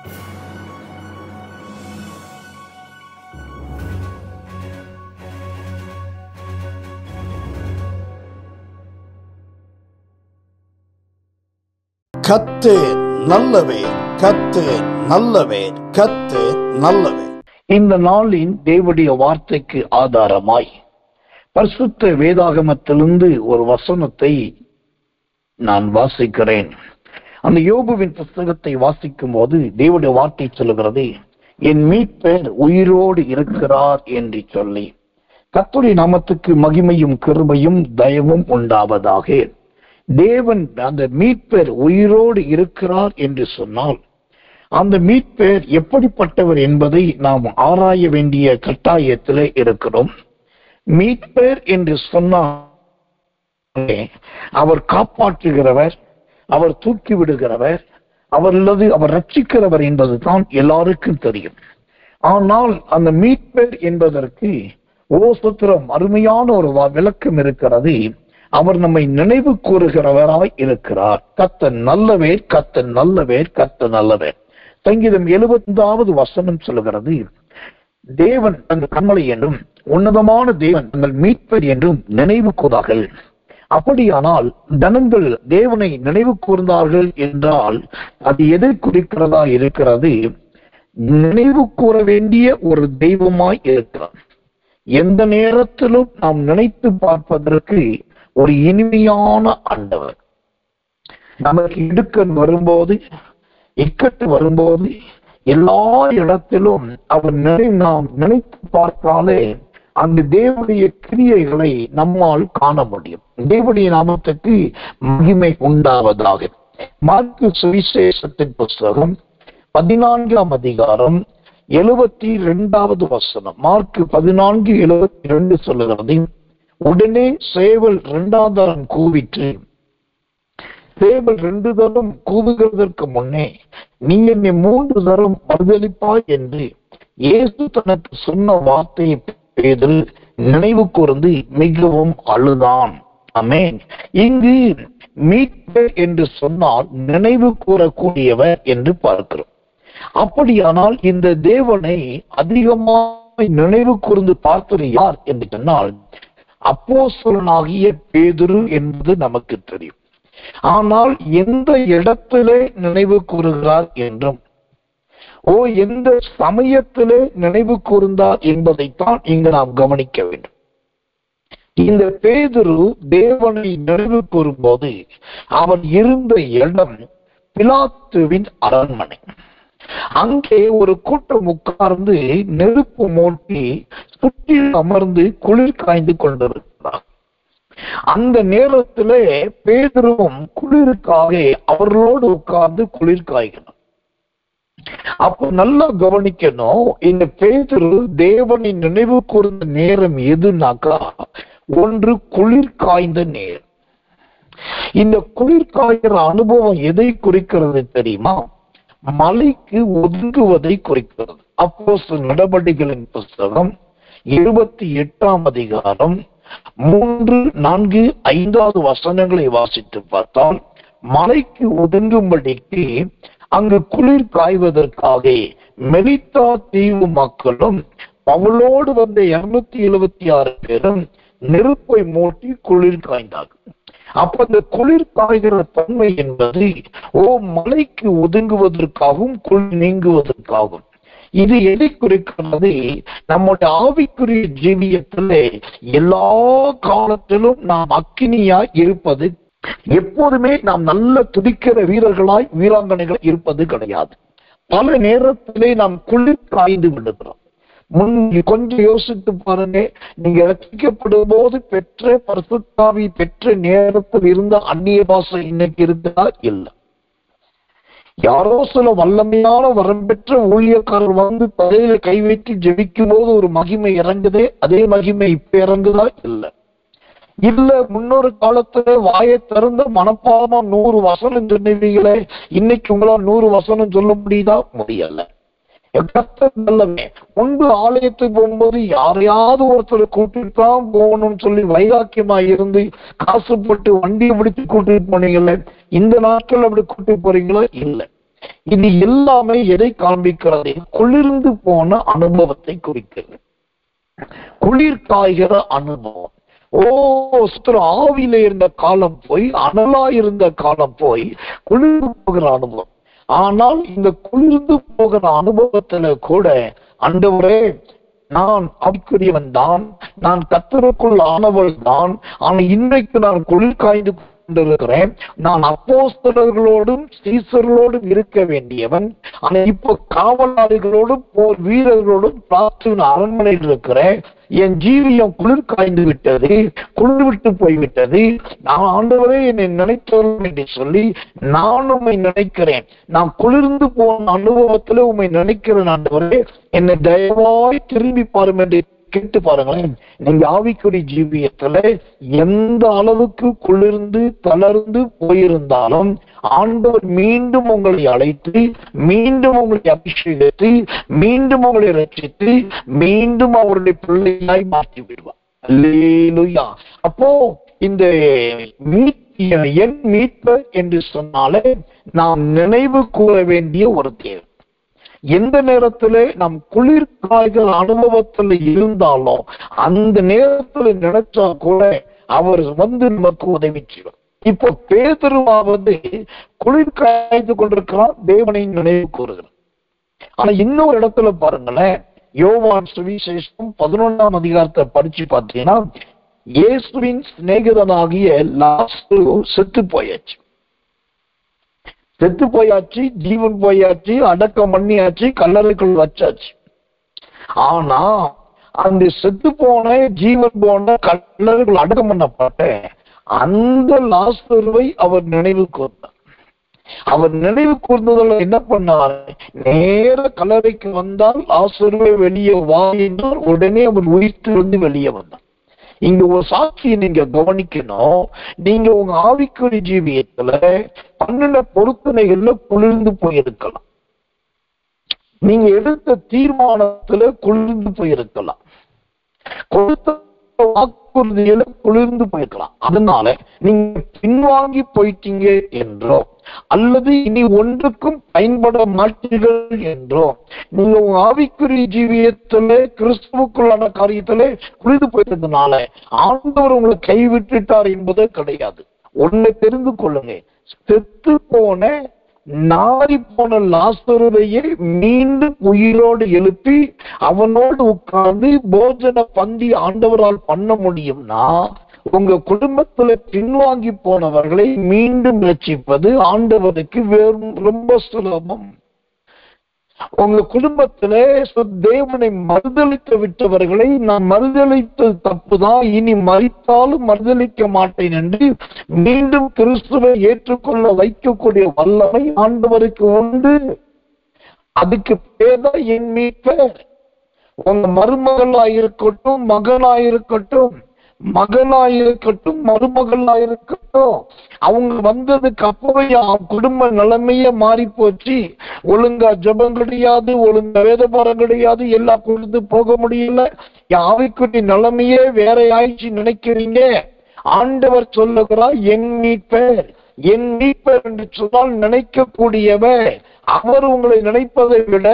கர்த்தர் நல்லவர், கர்த்தர் நல்லவர், கர்த்தர் நல்லவர். இந்த நாளின் தேவனுடைய வார்த்தைக்கு ஆதாரமாய் பரிசுத்த வேதாகமத்திலிருந்து ஒரு வசனத்தை நான் வாசிக்கிறேன். அந்த யோபுவின் புஸ்தகத்தை வாசிக்கும் போது தேவனுடைய வார்த்தை சொல்லுகிறது, என் மீட்பர் உயிரோடு இருக்கிறார் என்று சொல்லி. கர்த்தருடைய நாமத்துக்கு மகிமையும் கிருபையும் தயவும் உண்டாவதாக. தேவன் அந்த மீட்பர் உயிரோடு இருக்கிறார் என்று சொன்னால் அந்த மீட்பர் எப்படிப்பட்டவர் என்பதை நாம் ஆராய வேண்டிய கட்டாயத்திலே இருக்கிறோம். மீட்பர் என்று சொன்னால் அவர் காப்பாற்றுகிறவர், அவர் தூக்கி விடுகிறவர், அவர் ரட்சிக்கிறவர் என்பது தான் எல்லாருக்கும் தெரியும். ஆனால் அந்த மீட்பர் என்பதற்கு ஓசத்திரம் அருமையான ஒரு விளக்கம் இருக்கிறது. அவர் நம்மை நினைவு கூறுகிறவராய் இருக்கிறார். கர்த்தர் நல்லவர், கர்த்தர் நல்லவர், கர்த்தர் நல்லவர். சங்கீதம் 70வது வசனம் சொல்லுகிறது, தேவன் தங்கள் கண்மலை என்றும் உன்னதமான தேவன் தங்கள் மீட்பர் என்றும் நினைவு கூறார்கள். அப்படியானால் ஜனங்கள் தேவனை நினைவு கூர்ந்தார்கள் என்றால் அது எதை குறிக்கிறதா இருக்கிறது? நினைவு கூற வேண்டிய ஒரு தெய்வமாய் இருக்கிறார். எந்த நேரத்திலும் நாம் நினைத்து பார்ப்பதற்கு ஒரு இனிமையான ஆண்டவர். நமக்கு இடுக்கண் வரும்போது, இக்கட்டு வரும்போது, எல்லா இடத்திலும் அவர் நாம் நினைத்து பார்த்தாலே அந்த தேவனுடைய கிரியைகளை நம்மால் காண முடியும். தேவனுடைய நாமத்துக்கு மகிமை உண்டாவதாக. மார்க்கு சுவிசேஷத்தின் புஸ்தகம் 14ஆம் அதிகாரம் 72வது வசனம். மார்க்கு 14:72 சொல்லுகிறது, உடனே சேவல் 2ஆம் தரம் கூவிற்று. சேவல் 2 தரம் கூவுகிறதற்கு முன்னே நீ என்னை 3 தரம் மறுதலிப்பாய் என்று இயேசு தனக்கு சொன்ன வார்த்தையை பேதுரு நினைவு கூர்ந்து மிகவும் அழுதான். ஆமென். இங்கு மீட்பர் என்று சொன்னால் நினைவு கூறக்கூடியவர் என்று பார்க்கிறோம். அப்படியானால் இந்த தேவனை அதிகமாக நினைவு கூர்ந்து பார்த்தது யார் என்று சொன்னால் அப்போஸ்தலனாகிய பேதுரு என்பது நமக்கு தெரியும். ஆனால் எந்த இடத்திலே நினைவு கூறுகிறார் என்றும் எந்த சமயத்திலே நினைவு கூர்ந்தார் என்பதைத்தான் இங்கு நாம் கவனிக்க வேண்டும். இந்த பேதுரு தேவனை நினைவு கூறும்போது அவன் இருந்த இடம் பிலாத்துவின் அரண்மனை. அங்கே ஒரு கூட்டம் உட்கார்ந்து நெருப்பு மூட்டி சுற்றி அமர்ந்து குளிர் காய்ந்து கொண்டிருக்கிறார். அந்த நேரத்திலே பேதுருவும் குளிருக்காக அவர்களோடு உட்கார்ந்து குளிர் காய்கிறார். அப்ப நல்லா கவனிக்கணும், இந்த பேதுரு தேவனை நினைவு கூர்ந்த நேரம் எதுனாக்கா, ஒன்று குளிர் காய்ந்த நேரம். இந்த குளிர் காய்கிற அனுபவம் எதை குறிக்கிறது தெரியுமா? மலைக்கு ஒதுங்குவதை குறிக்கிறது. அப்போஸ்தலர் நடபடிகளின் புஸ்தகம் 28ஆம் அதிகாரம் 3, 4, 5வது வசனங்களை வாசித்து பார்த்தால், மலைக்கு ஒதுங்கும்படிக்கு அங்கு குளிர் காய்வதற்காக மெலித்தா தீவு மக்களும் அவளோடு வந்த 276 பேரும் நெருப்பை மூட்டி குளிர் காய்ந்தார்கள். அப்ப அந்த குளிர் காய்கிற தன்மை என்பது மலைக்கு ஒதுங்குவதற்காகவும் குளிர் நீங்குவதற்காகும். இது எதை குறிக்கிறது? நம்முடைய ஆவிக்குரிய ஜீவியத்திலே எல்லா காலத்திலும் நாம் அக்கினியாய் இருப்பது, எப்போதுமே நாம் நல்ல துடிக்கிற வீரர்களாய் வீராங்கனைகள் இருப்பது கிடையாது. பல நேரத்திலே நாம் குளிர் காய்ந்து விடுகிறோம். கொஞ்சம் யோசித்து பாருங்க, நீங்க ரட்சிக்கப்படும் போது பெற்ற பரிசுத்தாவி பெற்ற நேரத்தில் இருந்த அந்நிய பாஷை இன்னைக்கு இருக்குதா? இல்லை. யாரோ சில வல்லமையான வரம் பெற்ற ஊழியக்காரர் வந்து தலையில கை வைத்து ஜெபிக்கும் போது ஒரு மகிமை இறங்குதே, அதே மகிமை இப்ப இறங்குதா? இல்லை. இல்ல முன்னொரு காலத்துல வாயை திறந்த மனப்பாடமா 100 வசனம் சொன்னீங்களே, இன்னைக்கு உங்களால் 100 வசனம் சொல்ல முடியுதா? முடியல. நல்லவே முன்பு ஆலயத்துக்கு போகும்போது யாரையாவது ஒருத்தர் கூட்டிட்டு தான் போகணும்னு சொல்லி வைராக்கியமா இருந்து காசுப்பட்டு வண்டியை பிடிச்சு கூட்டிட்டு போனீங்களே, இந்த நாட்கள் அப்படி கூட்டிட்டு போறீங்களோ? இல்லை. இது எல்லாமே எதை காண்பிக்கிறது? குளிர்ந்து போன அனுபவத்தை குறிக்கிறது. குளிர் காய்கிற அனுபவம். ஆவியில இருந்த காலம் போய், அனலா இருந்த காலம் போய், குளிர்ந்து போகிற அனுபவம். ஆனால் இந்த குளிர்ந்து போகிற அனுபவத்துல கூட ஆண்டவரே, நான் ஆவிக்குரியவன் தான், நான் கர்த்தருக்குள் ஆனவள் தான், ஆனா இன்றைக்கு நான் குளிர் காய்ந்து கொண்டிருக்கிறேன். நான் அப்போஸ்தலர்களோடும் சீசர்களோடும் இருக்க வேண்டியவன், ஆனா இப்போ காவலாளிகளோடும் போர் வீரர்களோடும் பிளாஸ்டின் அரண்மனையில் இருக்கிறேன். என் ஜீவியம் குளிர் காய்ந்து விட்டது, குளிர் விட்டு போய்விட்டது. நான் ஆண்டவரே என்னை நினைத்தவர்கள் என்று சொல்லி நான் உம்மை நினைக்கிறேன். நான் குளிர்ந்து போன அனுபவத்துல உம்மை நினைக்கிறேன். ஆண்டவரே, என்னை தயவாய் திரும்பி பாரும் என்று கேட்டு பாருங்களேன். நீங்க ஆவிக்குரிய ஜீவியத்துல எந்த அளவுக்கு குளிர்ந்து தளர்ந்து போயிருந்தாலும் ஆண்டவர் மீண்டும் உங்களை அழைத்து, மீண்டும் உங்களை அபிஷேகித்து, மீண்டும் உங்களை ரட்சித்து, மீண்டும் அவருடைய பிள்ளையாய் மாற்றி விடுவார். அல்லேலூயா. அப்போ இந்த என் மீட்பர் என்று சொன்னாலே நாம் நினைவு கூற வேண்டிய ஒரு தேவை. எந்த நேரத்துல நாம் குளிர் காய்கிற அனுபவத்துல இருந்தாலும் அந்த நேரத்துல நினைச்சா கூட அவர் வந்து நமக்கு உதவி செய்வார். இப்போ பேதுருவாவது குளிர் காய்ந்து கொண்டிருக்கிறார், தேவனை நினைவு கூறுகிறார். ஆனா இன்னொரு இடத்துல பாருங்களேன், யோவான் சுவிசேஷம் 11ஆம் அதிகாரத்தை படிச்சு பார்த்தீங்கன்னா, இயேசுவின் சிநேகிதனாகிய லாசரு செத்து போயாச்சு. செத்து போயாச்சு, ஜீவன் போயாச்சு, அடக்கம் பண்ணியாச்சு, கல்லறைக்குள் வச்சாச்சு. ஆனா அந்த செத்து போன, ஜீவன் போன, கல்லறைக்குள் அடக்கம் பண்ணப்பட்ட அந்த லாசருவை அவர் நினைவு கூர்ந்தார். அவர் நினைவு கூர்ந்ததுல என்ன பண்ணார்? நேர கல்லறைக்கு வந்தால் லாசருவை வெளியே வா என்றார். உடனே அவர் உயிர்த்திருந்து வெளியே வந்தார். இங்க ஒரு சாட்சியை நீங்க கவனிக்கணும். நீங்க உங்க ஆவிக்குரிய ஜீவியத்துல பண்ணின பொருத்தனைகள்ல குளிர்ந்து போயிருக்கலாம். நீங்க எடுத்த தீர்மானத்துல குளிர்ந்து போயிருக்கலாம். கொடுத்த வாக்குறுதியில குளிர்ந்து போயிருக்கலாம். அதனால நீங்க பின்வாங்கி போயிட்டீங்க என்றோ, அல்லது இனி ஒன்றுக்கும் பயன்பட மாட்டீர்கள் என்றோ, நீங்க உங்க ஆவிக்குரிய ஜீவியத்துல கிறிஸ்துவுக்குள்ளான காரியத்துல குளிர்ந்து போயிட்டதுனால ஆண்டவர் உங்களை கைவிட்டுட்டார் என்பதே கிடையாது. ஒன்னை தெரிந்து கொள்ளுங்க, செத்து போன நாரி போன லாசருவையே மீண்டும் உயிரோடு எழுப்பி அவனோடு உட்கார்ந்து போஜன பந்தி ஆண்டவரால் பண்ண முடியும்னா, உங்க குடும்பத்துல பின்வாங்கி போனவர்களை மீண்டும் ரட்சிப்பது ஆண்டவருக்கு ரொம்ப சுலபம். உங்க குடும்பத்துல தேவனை மறுதளித்து விட்டவர்களை, நான் மறுதளித்தது தப்புதான், இனி மறித்தாலும் மறுதளிக்க மாட்டேன் என்று மீண்டும் கிறிஸ்துவை ஏற்றுக்கொள்ள வைக்கக்கூடிய வல்லமை ஆண்டவருக்கு உண்டு. அதுக்கு பேர்தான் என் மீட்பர். உங்க மருமகளாயிருக்கட்டும், மகனாயிருக்கட்டும், மகனாயிருக்கட்டும், மருமகளாயிருக்கட்டும், அவங்க வந்ததுக்கு அப்பவே குடும்ப நிலைமையே மாறி போச்சு. ஒழுங்கா ஜெபம் கிடையாது, ஒழுங்கா வேதபாரம் கிடையாது, எல்லாம் கொண்டு போக முடியல, ஆவிக்குரிய நிலைமையே வேற ஆயிடுச்சு நினைக்கிறீங்க. ஆண்டவர் சொல்லுகிறார், என் மீட்பர். என் மீட்பர் என்று சொன்னால் நினைக்கக்கூடியவர். அவர் உங்களை நினைப்பதை விட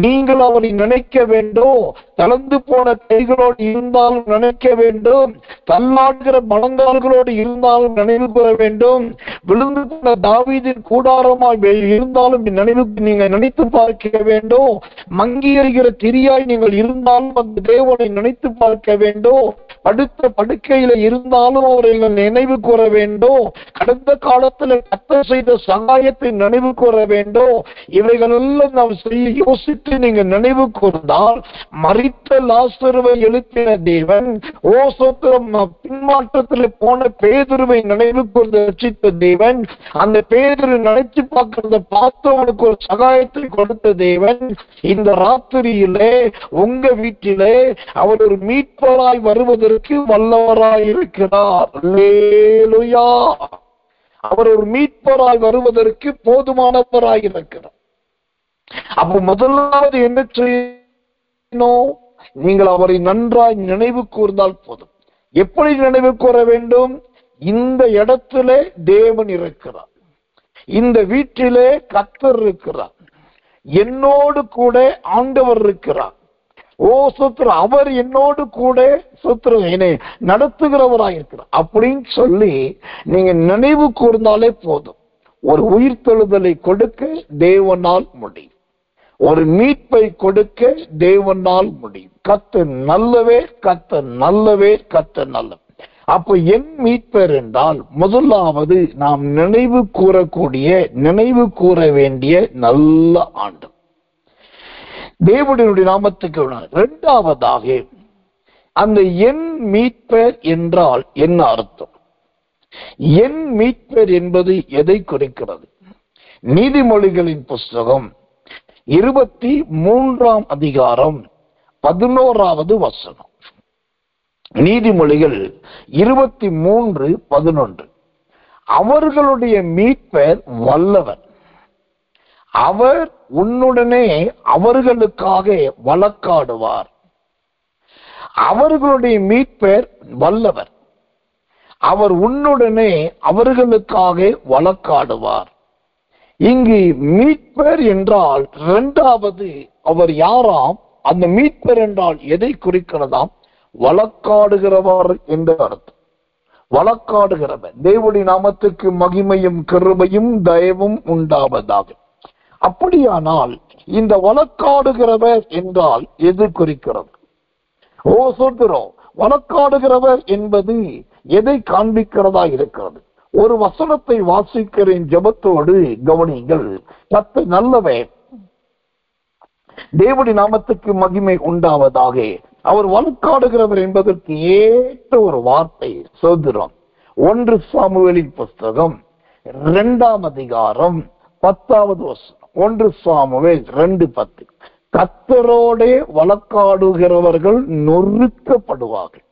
நீங்கள் அவரை நினைக்க வேண்டும். தளர்ந்து போன கைகளோடு இருந்தாலும் நினைக்க வேண்டும், தள்ளாடுகிற மனங்கால்களோடு இருந்தாலும் நினைவு கூற வேண்டும், விழுந்து போன தாவீதின் கூடாரமாய் இருந்தாலும் நீங்க நினைத்து பார்க்க வேண்டும், மங்கி எறிகிற திரியாய் நீங்கள் இருந்தாலும் அந்த தேவனை நினைத்து பார்க்க வேண்டும், படுத்த படுக்கையில இருந்தாலும் அவரை நினைவு கூற வேண்டும், கடந்த காலத்துல கர்த்தர் செய்த சகாயத்தை நினைவு கூற வேண்டும். இவைகள் எல்லாம் நாம் யோசித்து நீங்க நினைவு கூர்ந்தால், மரித்த லாசருவை எழுப்பின தேவன், பின்மாற்றத்தில் போன பேதுருவை நினைவு கூர்ந்து ரட்சித்த தேவன், அந்த பேதுரு நினைச்சு பார்க்கிறத பார்த்து அவனுக்கு ஒரு சகாயத்தை கொடுத்த தேவன், இந்த ராத்திரியிலே உங்க வீட்டிலே அவர் ஒரு மீட்பராய் வருவதற்கு வல்லவராய் இருக்கிறார். அல்லேலூயா. அவர் ஒரு மீட்பராய் வருவதற்கு போதுமானவராய் இருக்கிறார். அப்ப முதலாவது என்ன செய்யணும்? நீங்கள் அவரை நன்றாய் நினைவு கூர்ந்தால் போதும். எப்படி நினைவு கூற வேண்டும்? இந்த இடத்துல தேவன் இருக்கிறார், இந்த வீட்டிலே கர்த்தர் இருக்கிறார், என்னோடு கூட ஆண்டவர் இருக்கிறார். ஓ சுத்திரம், அவர் என்னோடு கூட சுத்திரம் என்னை நடத்துகிறவராயிருக்கிறார் அப்படின்னு சொல்லி நீங்க நினைவு கூர்ந்தாலே போதும். ஒரு உயிர்த்தெழுதலை கொடுக்க தேவனால் முடியும், ஒரு மீட்பை கொடுக்க தேவனால் முடியும். கர்த்தர் நல்லவே, கர்த்தர் நல்லவே, கர்த்தர் நல்லவே. அப்ப என் மீட்பர் என்றால் முதலாவது நாம் நினைவு கூறக்கூடிய, நினைவு கூற வேண்டிய நல்ல ஆண்டு தேவனுடைய நாமத்துக்கு. இரண்டாவதாக அந்த என் மீட்பர் என்றால் என்ன அர்த்தம்? என் மீட்பர் என்பது எதை குறிக்கிறது? நீதிமொழிகளின் புஸ்தகம் 23 அதிகாரம் 11வது வசனம். நீதிமொழிகள் 23:11. அவர்களுடைய மீட்பர் வல்லவர், அவர் உன்னுடனே அவர்களுக்காக வழக்காடுவார். அவர்களுடைய மீட்பர் வல்லவர், அவர் உன்னுடனே அவர்களுக்காக வழக்காடுவார். இங்கு மீட்பர் என்றால் இரண்டாவது அவர் யாராம்? அந்த மீட்பர் என்றால் எதை குறிக்கிறதாம்? வழக்காடுகிறவர் என்று அர்த்தம். வழக்காடுகிறவர். தேவனுடைய நாமத்துக்கு மகிமையும் கிருபையும் தயவும் உண்டாவதாக. அப்படியானால் இந்த வழக்காடுகிறவர் என்றால் எது குறிக்கிறது? ஓ சோதரோ, வழக்காடுகிறவர் என்பது எதை காண்பிக்கிறதா இருக்கிறது? ஒரு வசனத்தை வாசிக்கிறேன், ஜெபத்தோடு கவனிங்கள். கர்த்தர் நல்லவர், தேவனுடைய நாமத்துக்கு மகிமை உண்டாவதாக. அவர் வழக்காடுகிறவர் என்பதற்கு ஏற்ற ஒரு வார்த்தை சோதரம். 1 சாமுவேலின் புஸ்தகம் 2 அதிகாரம் 10வது வசனம். 1 சாமுவேல் 2:10. கர்த்தரோடே வழக்காடுகிறவர்கள் நொறுக்கப்படுவார்கள்,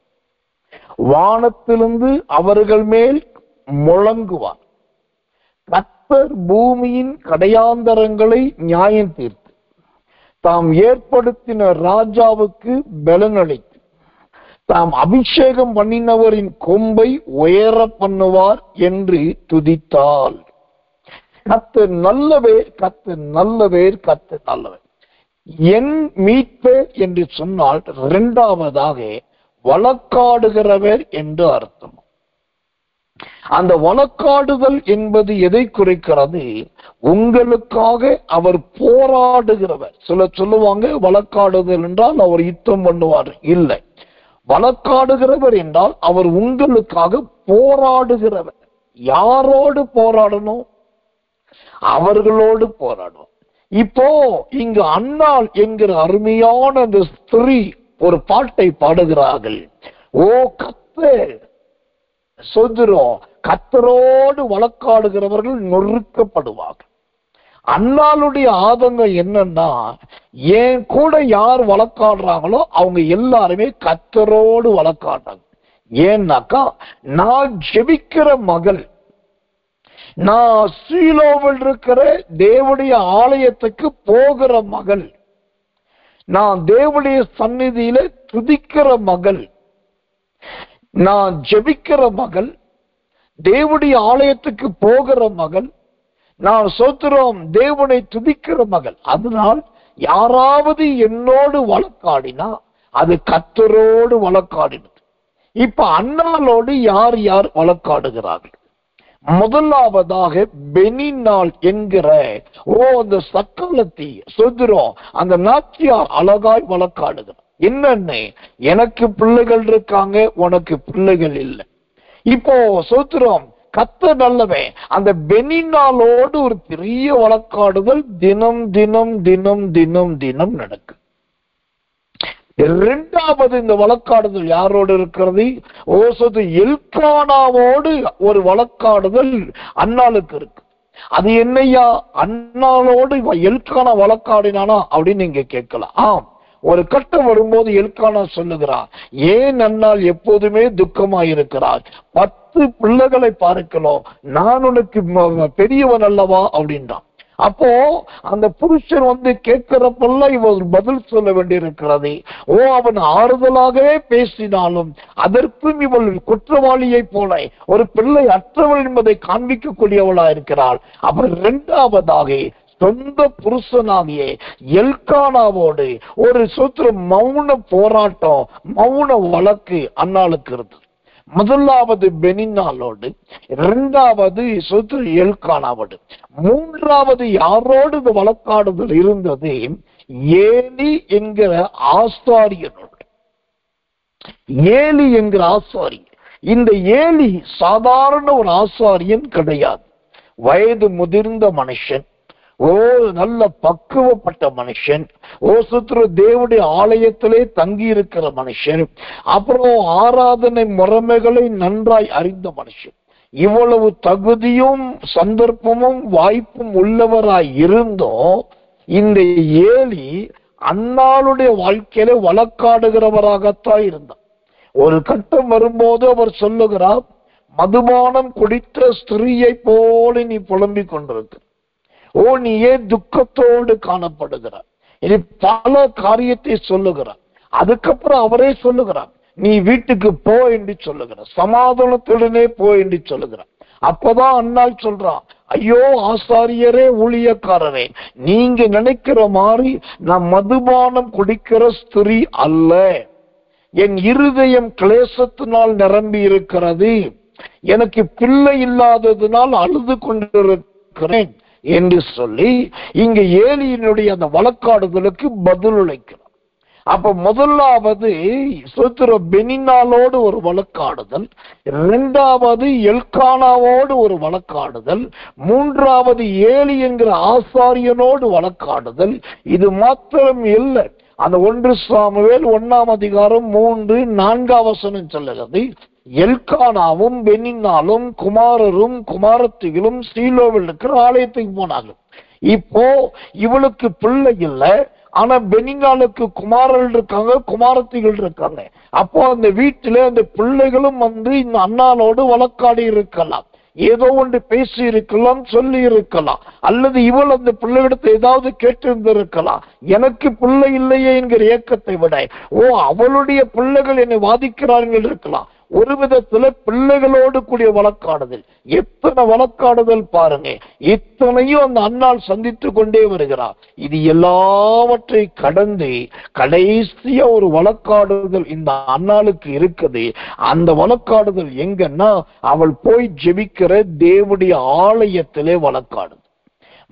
வானத்திலிருந்து அவர்கள் மேல் முழங்குவார். கர்த்தர் பூமியின் கடையாந்தரங்களை நியாயம் தீர்த்து தாம் ஏற்படுத்தின ராஜாவுக்கு பலனளித்து தாம் அபிஷேகம் பண்ணினவரின் கொம்பை உயர பண்ணுவார் என்று துதித்தாள். கர்த்தர் நல்லவர், கர்த்தர் நல்லவர், கர்த்தர் நல்லவர். என் மீட்பர் என்று சொன்னால் இரண்டாவதாக வழக்காடுகிறவர் என்று அர்த்தம். அந்த வழக்காடுதல் என்பது எதை குறிக்கிறது? உங்களுக்காக அவர் போராடுகிறவர். சிலர் சொல்லுவாங்க வழக்காடுதல் என்றால் அவர் யுத்தம் பண்ணுவார். இல்லை, வழக்காடுகிறவர் என்றால் அவர் உங்களுக்காக போராடுகிறவர். யாரோடு போராடணும்? அவர்களோடு போராடும். இப்போ இங்கு அன்னாள் என்கிற அருமையான அந்த ஸ்திரீ ஒரு பாட்டை பாடுகிறார்கள். ஓ கர்த்தர் சொல்கிறோம், கர்த்தரோடு வழக்காடுகிறவர்கள் நொறுக்கப்படுவார்கள். அன்னாளுடைய ஆதங்கம் என்னன்னா, என் கூட யார் வழக்காடுறாங்களோ அவங்க எல்லாருமே கர்த்தரோடு வழக்காடுறாங்க. ஏன்னாக்கா நான் ஜெபிக்கிற மகள், நான் சீலோவில் இருக்கிற தேவனுடைய ஆலயத்துக்கு போகிற மகள், நான் தேவனுடைய சந்நிதியில துதிக்கிற மகள், நான் ஜெபிக்கிற மகள், தேவனுடைய ஆலயத்துக்கு போகிற மகள், நான் சோத்திரம் தேவனை துதிக்கிற மகள். அதனால் யாராவது என்னோடு வழக்காடினா அது கர்த்தரோடு வழக்காடினது. இப்ப அன்னாளோடு யார் யார் வழக்காடுகிறார்கள்? முதலாவதாக பெனின்னாள் என்கிற அந்த சக்காலத்தி சோத்திரம் அந்த நாச்சியார் அழகாய் வழக்காடுகிறார். என்னன்னு, எனக்கு பிள்ளைகள் இருக்காங்க, உனக்கு பிள்ளைகள் இல்லை. இப்போ சோத்திரம் கர்த்தர் நல்லவன். அந்த பெனின்னாளோடு ஒரு பெரிய வழக்காடுதல் தினம் தினம் தினம் தினம் தினம் நடக்கும். இரண்டாவது இந்த வழக்காடுதல் யாரோடு இருக்கிறது? எல்கானாவோடு ஒரு வழக்காடுதல் அன்னாளுக்கு இருக்கு. அது என்னையா, அன்னாளோடு எல்கானா வழக்காடினானா அப்படின்னு நீங்க கேட்கலாம். ஆம், ஒரு கட்டம் வரும்போது எல்கானா சொல்லுகிறார், ஏன் அன்னாள் எப்போதுமே துக்கமாயிருக்கிறார்? 10 பிள்ளைகளை பார்க்கலாம், நான் உனக்கு பெரியவன் அல்லவா அப்படின்றான். அப்போ அந்த புருஷன் கேட்கிறப்பெல்லாம் இவன் பதில் சொல்ல வேண்டியிருக்கிறது. அவன் ஆறுதலாகவே பேசினாலும் அதற்கும் இவள் குற்றவாளியை போல ஒரு பிள்ளை அற்றவள் என்பதை காண்பிக்கக்கூடியவளா இருக்கிறாள். அப்புறம் இரண்டாவதாக சொந்த புருஷனாகிய எல்கானாவோடு ஒரு மௌன போராட்டம், மௌன வழக்கு அன்னாளுக்கு இருந்தது. முதலாவது பெனின்னாலோடு, இரண்டாவது எல்கானாவோடு, மூன்றாவது யாரோடு இந்த வழக்காடுதல் இருந்தது? ஏலி என்கிற ஆசாரியனோடு. ஏலி என்கிற ஆசாரியன். இந்த ஏலி சாதாரண ஒரு ஆசாரியன் கிடையாது. வயது முதிர்ந்த மனுஷன், நல்ல பக்குவப்பட்ட மனுஷன், தேவனுடைய ஆலயத்திலே தங்கி இருக்கிற மனுஷன், அப்புறம் ஆராதனை முறைமைகளை நன்றாய் அறிந்த மனுஷன். இவ்வளவு தகுதியும் சந்தர்ப்பமும் வாய்ப்பும் உள்ளவராய் இருந்தோம் இந்த ஏலி அன்னாளுடைய வாழ்க்கையில வழக்காடுகிறவராகத்தான் இருந்தார். ஒரு கட்டம் வரும்போது அவர் சொல்லுகிறார், மதுபானம் குடித்த ஸ்திரீயை போல நீ புலம்பிக் கொண்டிருக்க, நீ ஏன் துக்கத்தோடு காணப்படுகிறார்? இனி பல காரியத்தை சொல்லுகிறார். அதுக்கப்புறம் அவரே சொல்லுகிறார், நீ வீட்டுக்கு போ என்று சொல்லுகிறார், சமாதானத்துடனே போ என்று சொல்லுகிறார். அப்பதான் அன்னாள் சொல்றான், ஐயோ ஆசாரியரே ஊழியக்காரரே, நீங்க நினைக்கிற மாதிரி நான் மதுபானம் குடிக்கிற ஸ்திரீ அல்ல. என் இருதயம் கிளேசத்தினால் நிரம்பி இருக்கிறது, எனக்கு பிள்ளை இல்லாததினால் அழுது கொண்டிருக்கிறேன் என்று சொல்லி இங்க ஏலியினுடைய அந்த வழக்காடுதலுக்கு பதில் அளிக்கிறார். அப்ப முதலாவது பெனின்னாலோடு ஒரு வழக்காடுதல், இரண்டாவது எல்கானாவோடு ஒரு வழக்காடுதல், மூன்றாவது ஏலி என்கிற ஆசாரியனோடு வழக்காடுதல். இது மாத்திரம் இல்லை, அந்த 1 சாமுவேல் 1ஆம் அதிகாரம் 3, 4ஆம் வசனம் சொல்லுகிறது, எல்கானாவும் பெனின்னாலும் குமாரரும் குமாரத்திகளும் சீலோவில் இருக்கிற ஆலயத்துக்கு போனாங்க. இப்போ இவளுக்கு பிள்ளை இல்லை, ஆனா பெனின்னாலுக்கு குமாரர்கள் இருக்காங்க, குமாரத்திகள் இருக்காங்க. அப்போ அந்த வீட்டில அந்த பிள்ளைகளும் இந்த அண்ணாளோடு வழக்காடி இருக்கலாம், ஏதோ ஒன்று பேசி இருக்கலாம், சொல்லி இருக்கலாம், அல்லது இவள் அந்த பிள்ளையிடத்தை ஏதாவது கேட்டிருந்திருக்கலாம். எனக்கு பிள்ளை இல்லையே என்கிற ஏக்கத்தை விட அவளுடைய பிள்ளைகள் என்னை வாதிக்கிறார்கள் இருக்கலாம். ஒரு விதத்துல பிள்ளைகளோடு கூடிய வழக்காடுதல். எத்தனை வழக்காடுதல் பாருங்க, இத்தனையும் அந்த அன்னாள் சந்தித்து கொண்டே வருகிறார். இது எல்லாவற்றை கடந்து கடைசியா ஒரு வழக்காடுதல் இந்த அன்னாளுக்கு இருக்குது. அந்த வழக்காடுதல் எங்கன்னா அவள் போய் ஜெபிக்கிற தேவனுடைய ஆலயத்திலே வழக்காடுது.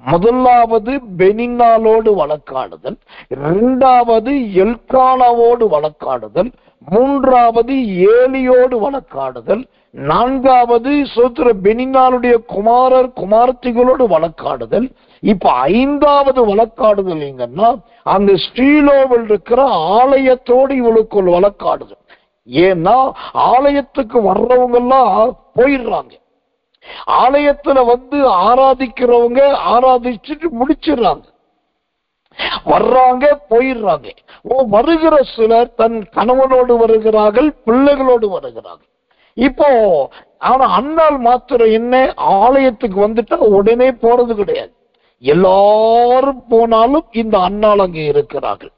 முதலாவது பெனின்னாலோடு வழக்காடுதல், இரண்டாவது எல்கானாவோடு வழக்காடுதல், மூன்றாவது ஏலியோடு வழக்காடுதல், நான்காவது பெனின்னாலுடைய குமாரர் குமாரத்திகளோடு வழக்காடுதல். இப்ப 5வது வழக்காடுதல் எங்கன்னா அந்த ஸ்ரீலோவில் இருக்கிற ஆலயத்தோடு இவளுக்கு ஒரு வழக்காடுதல். ஏன்னா ஆலயத்துக்கு வர்றவங்க எல்லாம் போயிடுறாங்க, ஆலயத்துல ஆராதிக்கிறவங்க ஆராதிச்சுட்டு முடிச்சிடுறாங்க, வர்றாங்க போயிடுறாங்க. வருகிற சிலர் தன் கணவனோடு வருகிறார்கள், பிள்ளைகளோடு வருகிறார்கள். இப்போ ஆனா அன்னாள் மாத்திரம் என்ன, ஆலயத்துக்கு வந்துட்டா உடனே போறது கிடையாது. எல்லாரும் போனாலும் இந்த அன்னாள் அங்கே இருக்கிறார்கள்,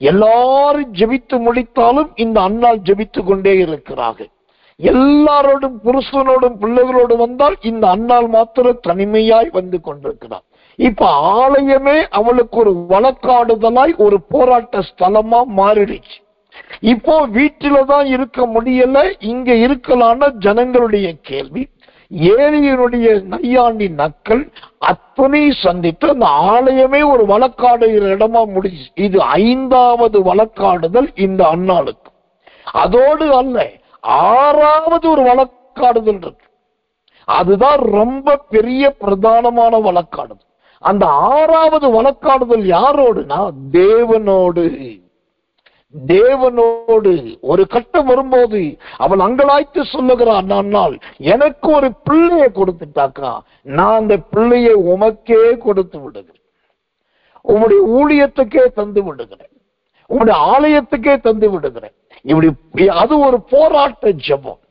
எல்லாரும் ஜெபித்து முடித்தாலும் இந்த அன்னாள் ஜெபித்து கொண்டே இருக்கிறார்கள். எல்லாரோடும் புருஷனோடும் பிள்ளைகளோடு வந்தால் இந்த அன்னாள் மாத்திரம் தனிமையாய் வந்து கொண்டிருக்கிறார். இப்ப ஆலயமே அவளுக்கு ஒரு வழக்காடுதலாய் ஒரு போராட்ட ஸ்தலமா மாறிடுச்சு. இப்போ வீட்டில தான் இருக்க முடியல, இங்க இருக்கலான ஜனங்களுடைய கேள்வி, ஏலியினுடைய நையாண்டி நக்கள் அத்தனை சந்தித்து அந்த ஆலயமே ஒரு வழக்காடுகிற இடமா முடிச்சு. இது 5வது வழக்காடுதல் இந்த அன்னாளுக்கு. அதோடு அல்ல, 6வது ஒரு வழக்காடுதல் இருக்கு. அதுதான் ரொம்ப பெரிய பிரதானமான வழக்காடுதல். அந்த 6வது வழக்காடுதல் யாரோடுனா தேவனோடு. தேவனோடு ஒரு கட்டம் வரும்போது அவள் அங்கலாய்த்து சொல்லுகிறான், நான் எனக்கு ஒரு பிள்ளையை கொடுத்துட்டாக்கா நான் அந்த பிள்ளையை உமக்கே கொடுத்து விடுகிறேன், உம்முடைய ஊழியத்துக்கே தந்து விடுகிறேன், உம்முடைய ஆலயத்துக்கே தந்து விடுகிறேன். இப்படி அது ஒரு போராட்ட ஜெபம்,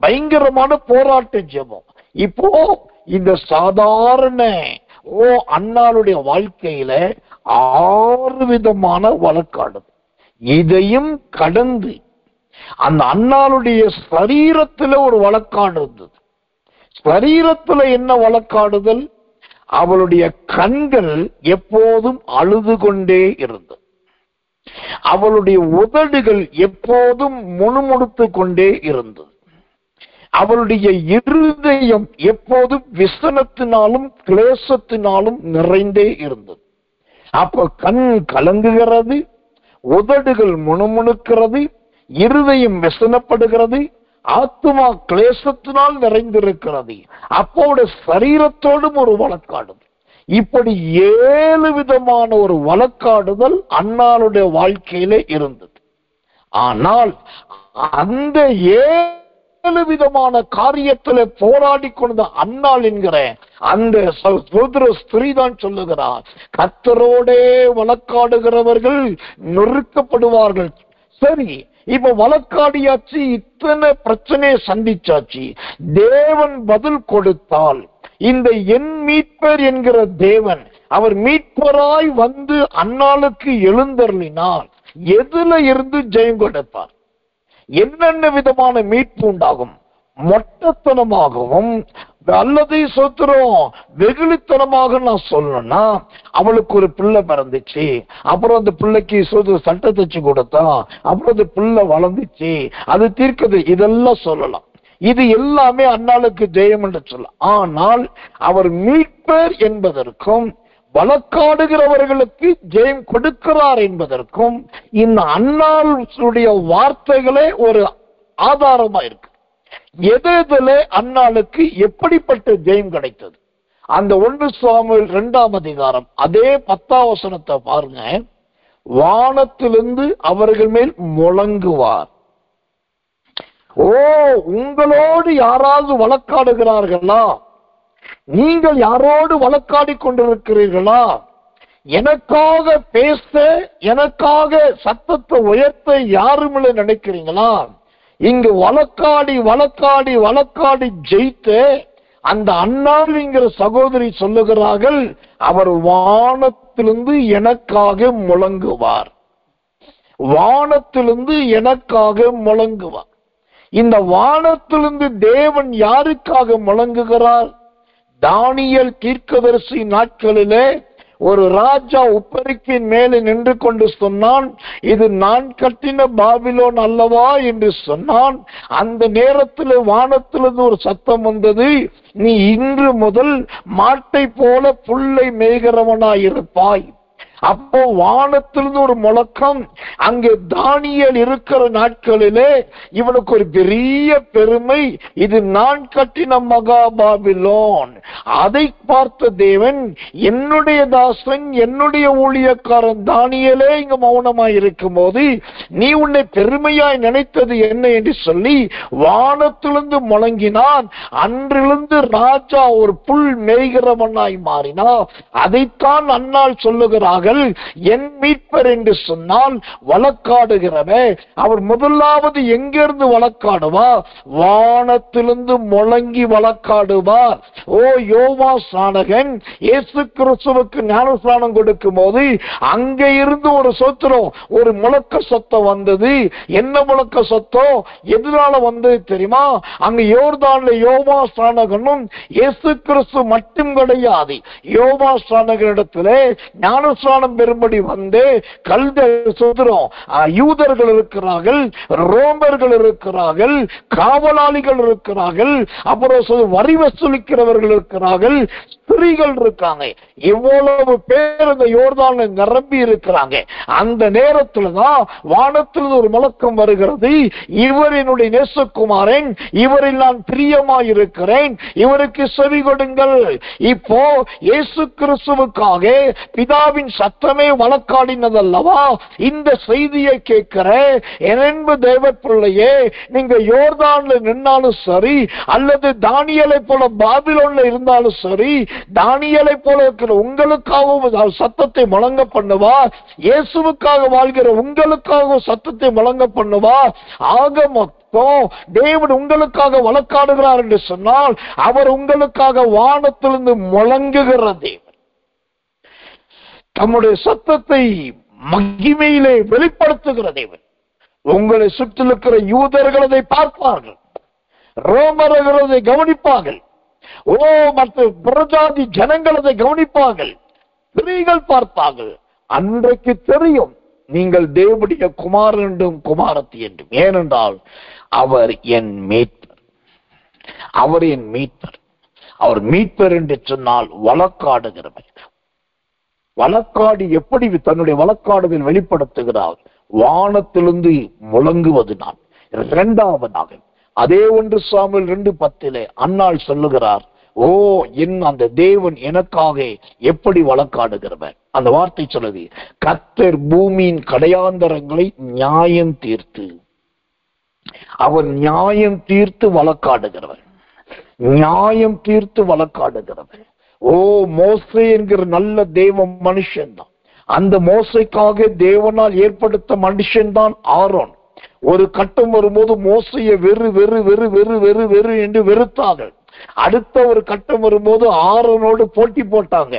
பயங்கரமான போராட்ட ஜெபம். இப்போ இந்த சாதாரண அன்னாளுடைய வாழ்க்கையில 6 விதமான வழக்காடு. இதையும் கடந்து அந்த அன்னாளுடைய சரீரத்துல ஒரு வழக்காடு இருந்தது. சரீரத்துல என்ன வழக்காடுதல்? அவளுடைய கண்கள் எப்போதும் அழுது கொண்டே இருந்தது. அவளுடைய உதடுகள் எப்போதும் முணுமுணுத்து கொண்டே இருந்தது. அவளுடைய இருதயம் எப்போதும் விசனத்தினாலும் கிளேசத்தினாலும் நிறைந்தே இருந்தது. அப்ப கண் கலங்குகிறது, உதடுகள் முணுமுணுக்கிறது, இருதயம் விசனப்படுகிறது, ஆத்மா கிளேசத்தினால் நிறைந்திருக்கிறது. அப்போட சரீரத்தோடும் ஒரு வழக்காடுதல். இப்படி 7 விதமான ஒரு வழக்காடுதல் அன்னாளுடைய வாழ்க்கையில இருந்தது. ஆனால் அந்த 7 விதமான காரியத்துல போராடி கொண்ட அன்னாள் என்கிற அந்த சகோதர ஸ்திரீதான் சொல்லுகிறார், கர்த்தரோடே வழக்காடுகிறவர்கள் நொறுக்கப்படுவார்கள். சரி, இப்ப வழக்காடியாச்சு, இத்தனை பிரச்சனையை சந்திச்சாச்சு, தேவன் பதில் கொடுத்தால் இந்த என் மீட்பர் என்கிற தேவன் அவர் மீட்பராய் வந்து அன்னாளுக்கு எழுந்தருளினால் எதுல இருந்து ஜெயம் கொடுப்பார்? என்னென்ன விதமான மீட்பு உண்டாகும்? மொட்டத்தனமாகவும் அல்லது சொத்துறோம் வெகுளித்தனமாக நான் சொல்லணும்னா, அவளுக்கு ஒரு பிள்ளை பிறந்துச்சு, அப்புறம் அந்த பிள்ளைக்கு சட்டை தச்சு கொடுத்தா, அப்புறம் அந்த பிள்ளை வளர்ந்துச்சு, அது தீர்க்குது, இதெல்லாம் சொல்லலாம். இது எல்லாமே அன்னாளுக்கு ஜெயம் என்று சொல்லலாம். ஆனால் அவர் மீட்பர் என்பதற்கும் வழக்காடுகிறவர்களுக்கு ஜெயம் கொடுக்கிறார் என்பதற்கும் இந்த அன்னாளுடைய வார்த்தைகளே ஒரு ஆதாரமா இருக்கு. எதிலே அன்னாளுக்கு எப்படிப்பட்ட ஜெயம் கிடைத்தது? அந்த 1 சாமுவேல் 2ஆம் அதிகாரம் அதே 10ஆம் வசனத்தை பாருங்க. வானத்திலிருந்து அவர்கள் மேல் முழங்குவார். உங்களோடு யாராவது வழக்காடுகிறார்களா? நீங்கள் யாரோடு வழக்காடி கொண்டிருக்கிறீர்களா? எனக்காக பேச, எனக்காக சத்தத்தை உயர்த்த யாரும் இல்லை நினைக்கிறீங்களா? இங்கு வழக்காடி வழக்காடி வழக்காடி ஜெயித்து அந்த அன்னாளுங்கிற சகோதரி சொல்லுகிறார்கள், அவர் வானத்திலிருந்து எனக்காக முழங்குவார். வானத்திலிருந்து எனக்காக முழங்குவார். இந்த வானத்திலிருந்து தேவன் யாருக்காக முழங்குகிறார்? தானியேல் தீர்க்கதரிசி நாட்களிலே ஒரு ராஜா உப்பரிக்கின் மேலே நின்று கொண்டு சொன்னான், இது நான் கட்டின பாபிலோன் அல்லவா என்று சொன்னான். அந்த நேரத்தில் வானத்திலிருந்து ஒரு சத்தம் வந்தது, நீ இன்று முதல் மாட்டை போல புல்லை மேய்கிறவனாயிருப்பாய். அப்போ வானத்திலிருந்து ஒரு முழக்கம். அங்கே தானியேல் இருக்கிற நாட்களிலே இவனுக்கு ஒரு பெரிய பெருமை, இது நான் கட்டின மகா பாபிலோன். அதை பார்த்த தேவன், என்னுடைய தாசன் என்னுடைய ஊழியக்காரன் தானியேலே இங்கு மௌனமாய் இருக்கும் போது நீ உன்னை பெருமையாய் நினைத்தது என்ன என்று சொல்லி வானத்திலிருந்து முழங்கினான். அன்றிலிருந்து ராஜா ஒரு புல் மேய்கிறவனாய் மாறினார். அதைத்தான் அன்னாள் சொல்லுகிறார்கள், என் மீட்பர் என்று சொன்னால் வழக்காடுகிறவர். அவர் முதலாவது எங்கிருந்து வழக்காடுவார்? வானத்திலிருந்து முழங்கி வழக்காடுவார். யோவா ஸ்நானகன் இயேசு கிறிஸ்துவுக்கு ஞானஸ்நானம் கொடுக்கும் போது அங்கே இருந்து ஒரு சத்தம், ஒரு முழக்க சத்தம் வந்தது. என்ன முழக்க சத்தம்? எதனால வந்தது தெரியுமா? அங்க யோர்தான்ல யோவா ஸ்நானகனும் இயேசு கிறிஸ்து மட்டும் கிடையாது. யோவா ஸ்நானகனிடத்திலே ஞானஸ்நானம் பெரும்படி வந்து யூதர்கள் இருக்கிறார்கள், ரோமர்கள் இருக்கிறார்கள், காவலாளிகள் இருக்கிறார்கள், அப்புறம் வரி வசூலிக்கிறவர்கள் இருக்கிறார்கள், ஸ்திரீகள் இருக்காங்க. எவ்வளவு பேர் இந்த யோர்தான்ல நிரம்பி இருக்கிறாங்க. அந்த நேரத்தில் தான் வானத்தில் ஒரு முழக்கம் வருகிறது, இவர் என்னுடைய நேசகுமாரன், இவரில் நான் பிரியமாயிருக்கிறேன், இவருக்கு செவி கொடுங்கள். இப்போ இயேசு கிறிஸ்துவுக்காக பிதாவின் சத்தமே வழக்காடினதல்லவா? இந்த செய்தியை கேட்கிற என் அன்பு தேவ பிள்ளையே, நீங்க யோர்தான்ல நின்னாலும் சரி, அல்லது தானியேலை போல பாபிலோன்ல இருந்தாலும் சரி, தானியேலை போல இருக்கிற உங்களுக்காகவும் சத்தத்தை முழங்க பண்ணுவார். இயேசுவுக்காக வாழ்கிற உங்களுக்காகவும் சத்தத்தை முழங்க பண்ணுவார். ஆக மொத்தம் தேவன் உங்களுக்காக வழக்காடுகிறார் என்று சொன்னால் அவர் உங்களுக்காக வானத்திலிருந்து முழங்குகிற தேவன். தம்முடைய சத்தத்தை மகிமையிலே வெளிப்படுத்துகிற தேவன். உங்களை சுற்றிலுக்கிற யூதர்கள் அதை பார்ப்பார்கள், ரோமர்கள் அதை கவனிப்பார்கள், மற்ற புறஜாதி ஜனங்கள் அதை கவனிப்பார்கள், ஸ்திரீகள் பார்ப்பார்கள். அன்றைக்கு தெரியும் நீங்கள் தேவனுடைய குமாரன் என்றும் குமாரத்தி என்றும். ஏனென்றால் அவர் என் மீட்பர், அவர் என் மீட்பர். அவர் மீட்பர் என்று சொன்னால் வழக்காடுகிறவர். வழக்காடி எப்படி தன்னுடைய வழக்காடுதல் வெளிப்படுத்துகிறார்? வானத்திலிருந்து முழங்குவது நான். இரண்டாவதாக அதே 1 சாமுவேல் 2:10 அன்னாள் சொல்லுகிறார், என் அந்த தேவன் எனக்காக எப்படி வழக்காடுகிறவர். அந்த வார்த்தை சொல்லுது, கர்த்தர் பூமியின் கடையாந்தரங்களை நியாயம் தீர்த்து, அவர் நியாயம் தீர்த்து வழக்காடுகிறவர், நியாயம் தீர்த்து வழக்காடுகிறவர். மோசே என்கிற நல்ல தேவ மனுஷன் தான். அந்த மோசைக்காக தேவனால் ஏற்படுத்த மனுஷன் தான் ஆரோன். ஒரு கட்டம் வரும்போது மோசையை வெறு வெறு வெறு வெறு வெறு வெறு என்று வெறுத்தார்கள். அடுத்த ஒரு கட்டம் வரும்போது ஆரோனோடு போட்டி போட்டாங்க,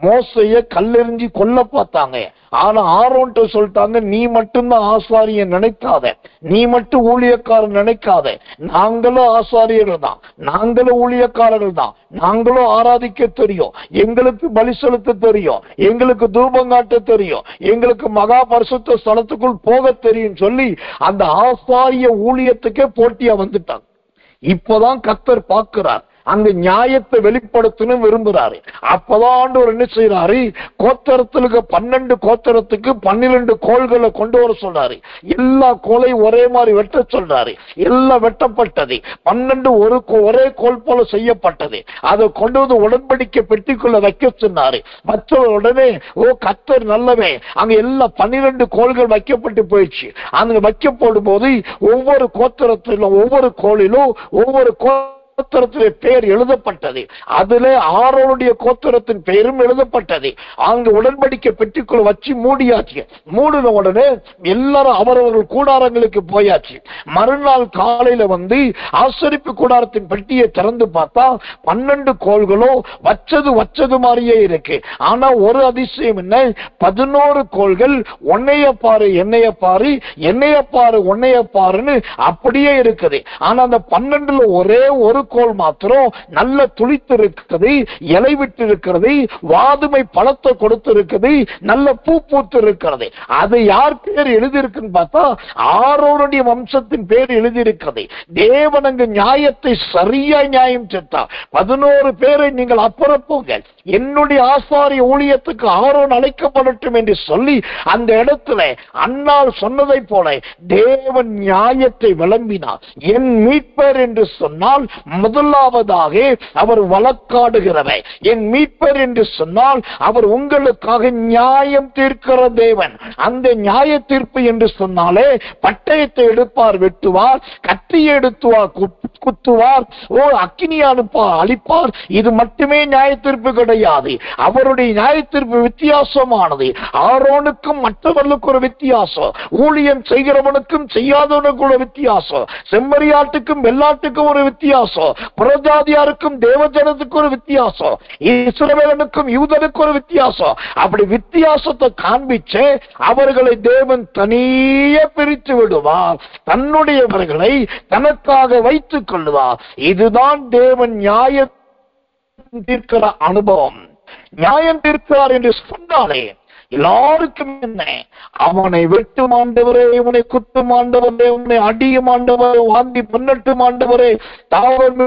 மோசைய கல்லெறிஞ்சி கொல்ல பார்த்தாங்க. ஆனா ஆரோன்ட்டு சொல்லிட்டாங்க, நீ மட்டும்தான் ஆசாரியன் நினைக்காத, நீ மட்டும் ஊழியக்காரன் நினைக்காத, நாங்களும் ஆசாரியர்கள் தான், நாங்களும் ஊழியக்காரர்கள் தான், நாங்களும் ஆராதிக்க தெரியும், எங்களுக்கு பலி செலுத்த தெரியும், எங்களுக்கு தூபம் காட்ட தெரியும், எங்களுக்கு மகா பரிசுத்த ஸ்தலத்துக்குள் போக தெரியும் சொல்லி அந்த ஆசாரிய ஊழியத்துக்கே போட்டியா வந்துட்டாங்க. இப்பதான் கர்த்தர் பார்க்கிறார், அங்க நியாயத்தை வெளிப்படுத்தணும் விரும்புறாரு. அப்பதான் ஆண்டவர் என்ன செய்யறாரு, கோத்திரத்துக்கு 12 கோத்திரத்துக்கு 12 கோள்களை கொண்டு வர சொல்றாரு. எல்லா கோளையும் ஒரே மாதிரி வெட்ட சொல்றாரு. எல்லாம் வெட்டப்பட்டது. 12 ஒரே கோள் போல செய்யப்பட்டது. அதை கொண்டு வந்து உடன்படிக்கை பெட்டிக்குள்ள வைக்க சொன்னாரு. மற்றவர் உடனே கர்த்தர் நல்லவே, அங்க எல்லாம் 12 கோள்கள் வைக்கப்பட்டு போயிடுச்சு. அங்க வைக்கப்படும் போது ஒவ்வொரு கோத்திரத்திலும் ஒவ்வொரு கோளிலும் ஒவ்வொரு கோத்திரத்திலே பெயர் எழுதப்பட்டது. அதுல ஆரோனுடைய கோத்திரத்தின் பெயரும் எழுதப்பட்டது. அங்கு உடன்படிக்கை பெட்டிக்குள்ள வச்சு மூடியாச்சு. மூடின உடனே எல்லாரும் அவரவர்கள் கூடாரங்களுக்கு போயாச்சு. மறுநாள் காலையில வந்து ஆசரிப்பு கூடாரத்தின் பெட்டியை திறந்து பார்த்தா 12 கோள்களும் வச்சது மாதிரியே இருக்கு. ஆனா ஒரு அதிசயம் என்ன, 11 கோள்கள் உன்னைய பாரு என்னைய பாரு, என்னைய பாரு உன்னைய பாருன்னு அப்படியே இருக்குது. ஆனா அந்த 12ல ஒரே ஒரு கோள் மாத்திரம் நல்ல துளித்து இருக்கிறது, இலை விட்டு இருக்கிறது, வாதுமை பழத்தை கொடுத்து இருக்குது, நல்ல பூ பூத்து இருக்கிறது. அது யார் பேர் எழுதியிருக்குன்னு பார்த்தா ஆரோனுடைய வம்சத்தின் பேர் எழுதியிருக்கிறது. தேவன் அங்கு நியாயத்தை சரியா நியாயம் செத்தார். 11 பேரை நீங்கள் அப்புறம் போங்க, என்னுடைய ஆசாரிய ஊழியத்துக்கு ஆரோன் அழைக்கப்படட்டும் என்று சொல்லி அந்த இடத்துல அன்னாள் சொன்னதை போல தேவன் நியாயத்தை விளம்பினார். என் மீட்பர் என்று சொன்னால் முதலாவதாக அவர் வழக்காடுகிறவர். என் மீட்பர் என்று சொன்னால் அவர் உங்களுக்காக நியாயம் தீர்க்கிற தேவன். அந்த நியாய தீர்ப்பு என்று சொன்னாலே பட்டயத்தை எடுப்பார், வெட்டுவார், கத்தியை எடுத்துவார், குத்துவார், அக்கினி அனுப்பார், அழிப்பார். இது மட்டுமே நியாய தீர்ப்பு கிடையாது. அவருடைய நியாய தீர்ப்பு வித்தியாசமானது. ஆரோனுக்கும் மற்றவர்களுக்கு ஒரு வித்தியாசம், ஊழியம் செய்கிறவனுக்கும் செய்யாதவனுக்கு ஒரு வித்தியாசம், செம்மறியாட்டுக்கும் வெள்ளாட்டுக்கும் ஒரு வித்தியாசம், புறஜாதியாருக்கும் தேவஜனத்துக்கு ஒரு வித்தியாசம், இஸ்ரவேலனுக்கும் யூதனுக்கு ஒரு வித்தியாசம். அப்படி வித்தியாசத்தை காண்பிச்சு அவர்களை தேவன் தனியே பிரித்து விடுவார், தன்னுடையவர்களை தனக்காக வைத்துக் கொள்வார். இதுதான் தேவன் நியாயம் தீர்க்கிற அனுபவம். நியாயம் தீர்க்கிறார் என்று சொன்னாலே எல்லாருக்கும் என்ன, அவனை வெட்டும் ஆண்டவரே, இவனை குத்தும் ஆண்டவரே, இவனை அடியும் ஆண்டவரே, வாந்தி பண்ணட்டும் ஆண்டவரே, தாவரம்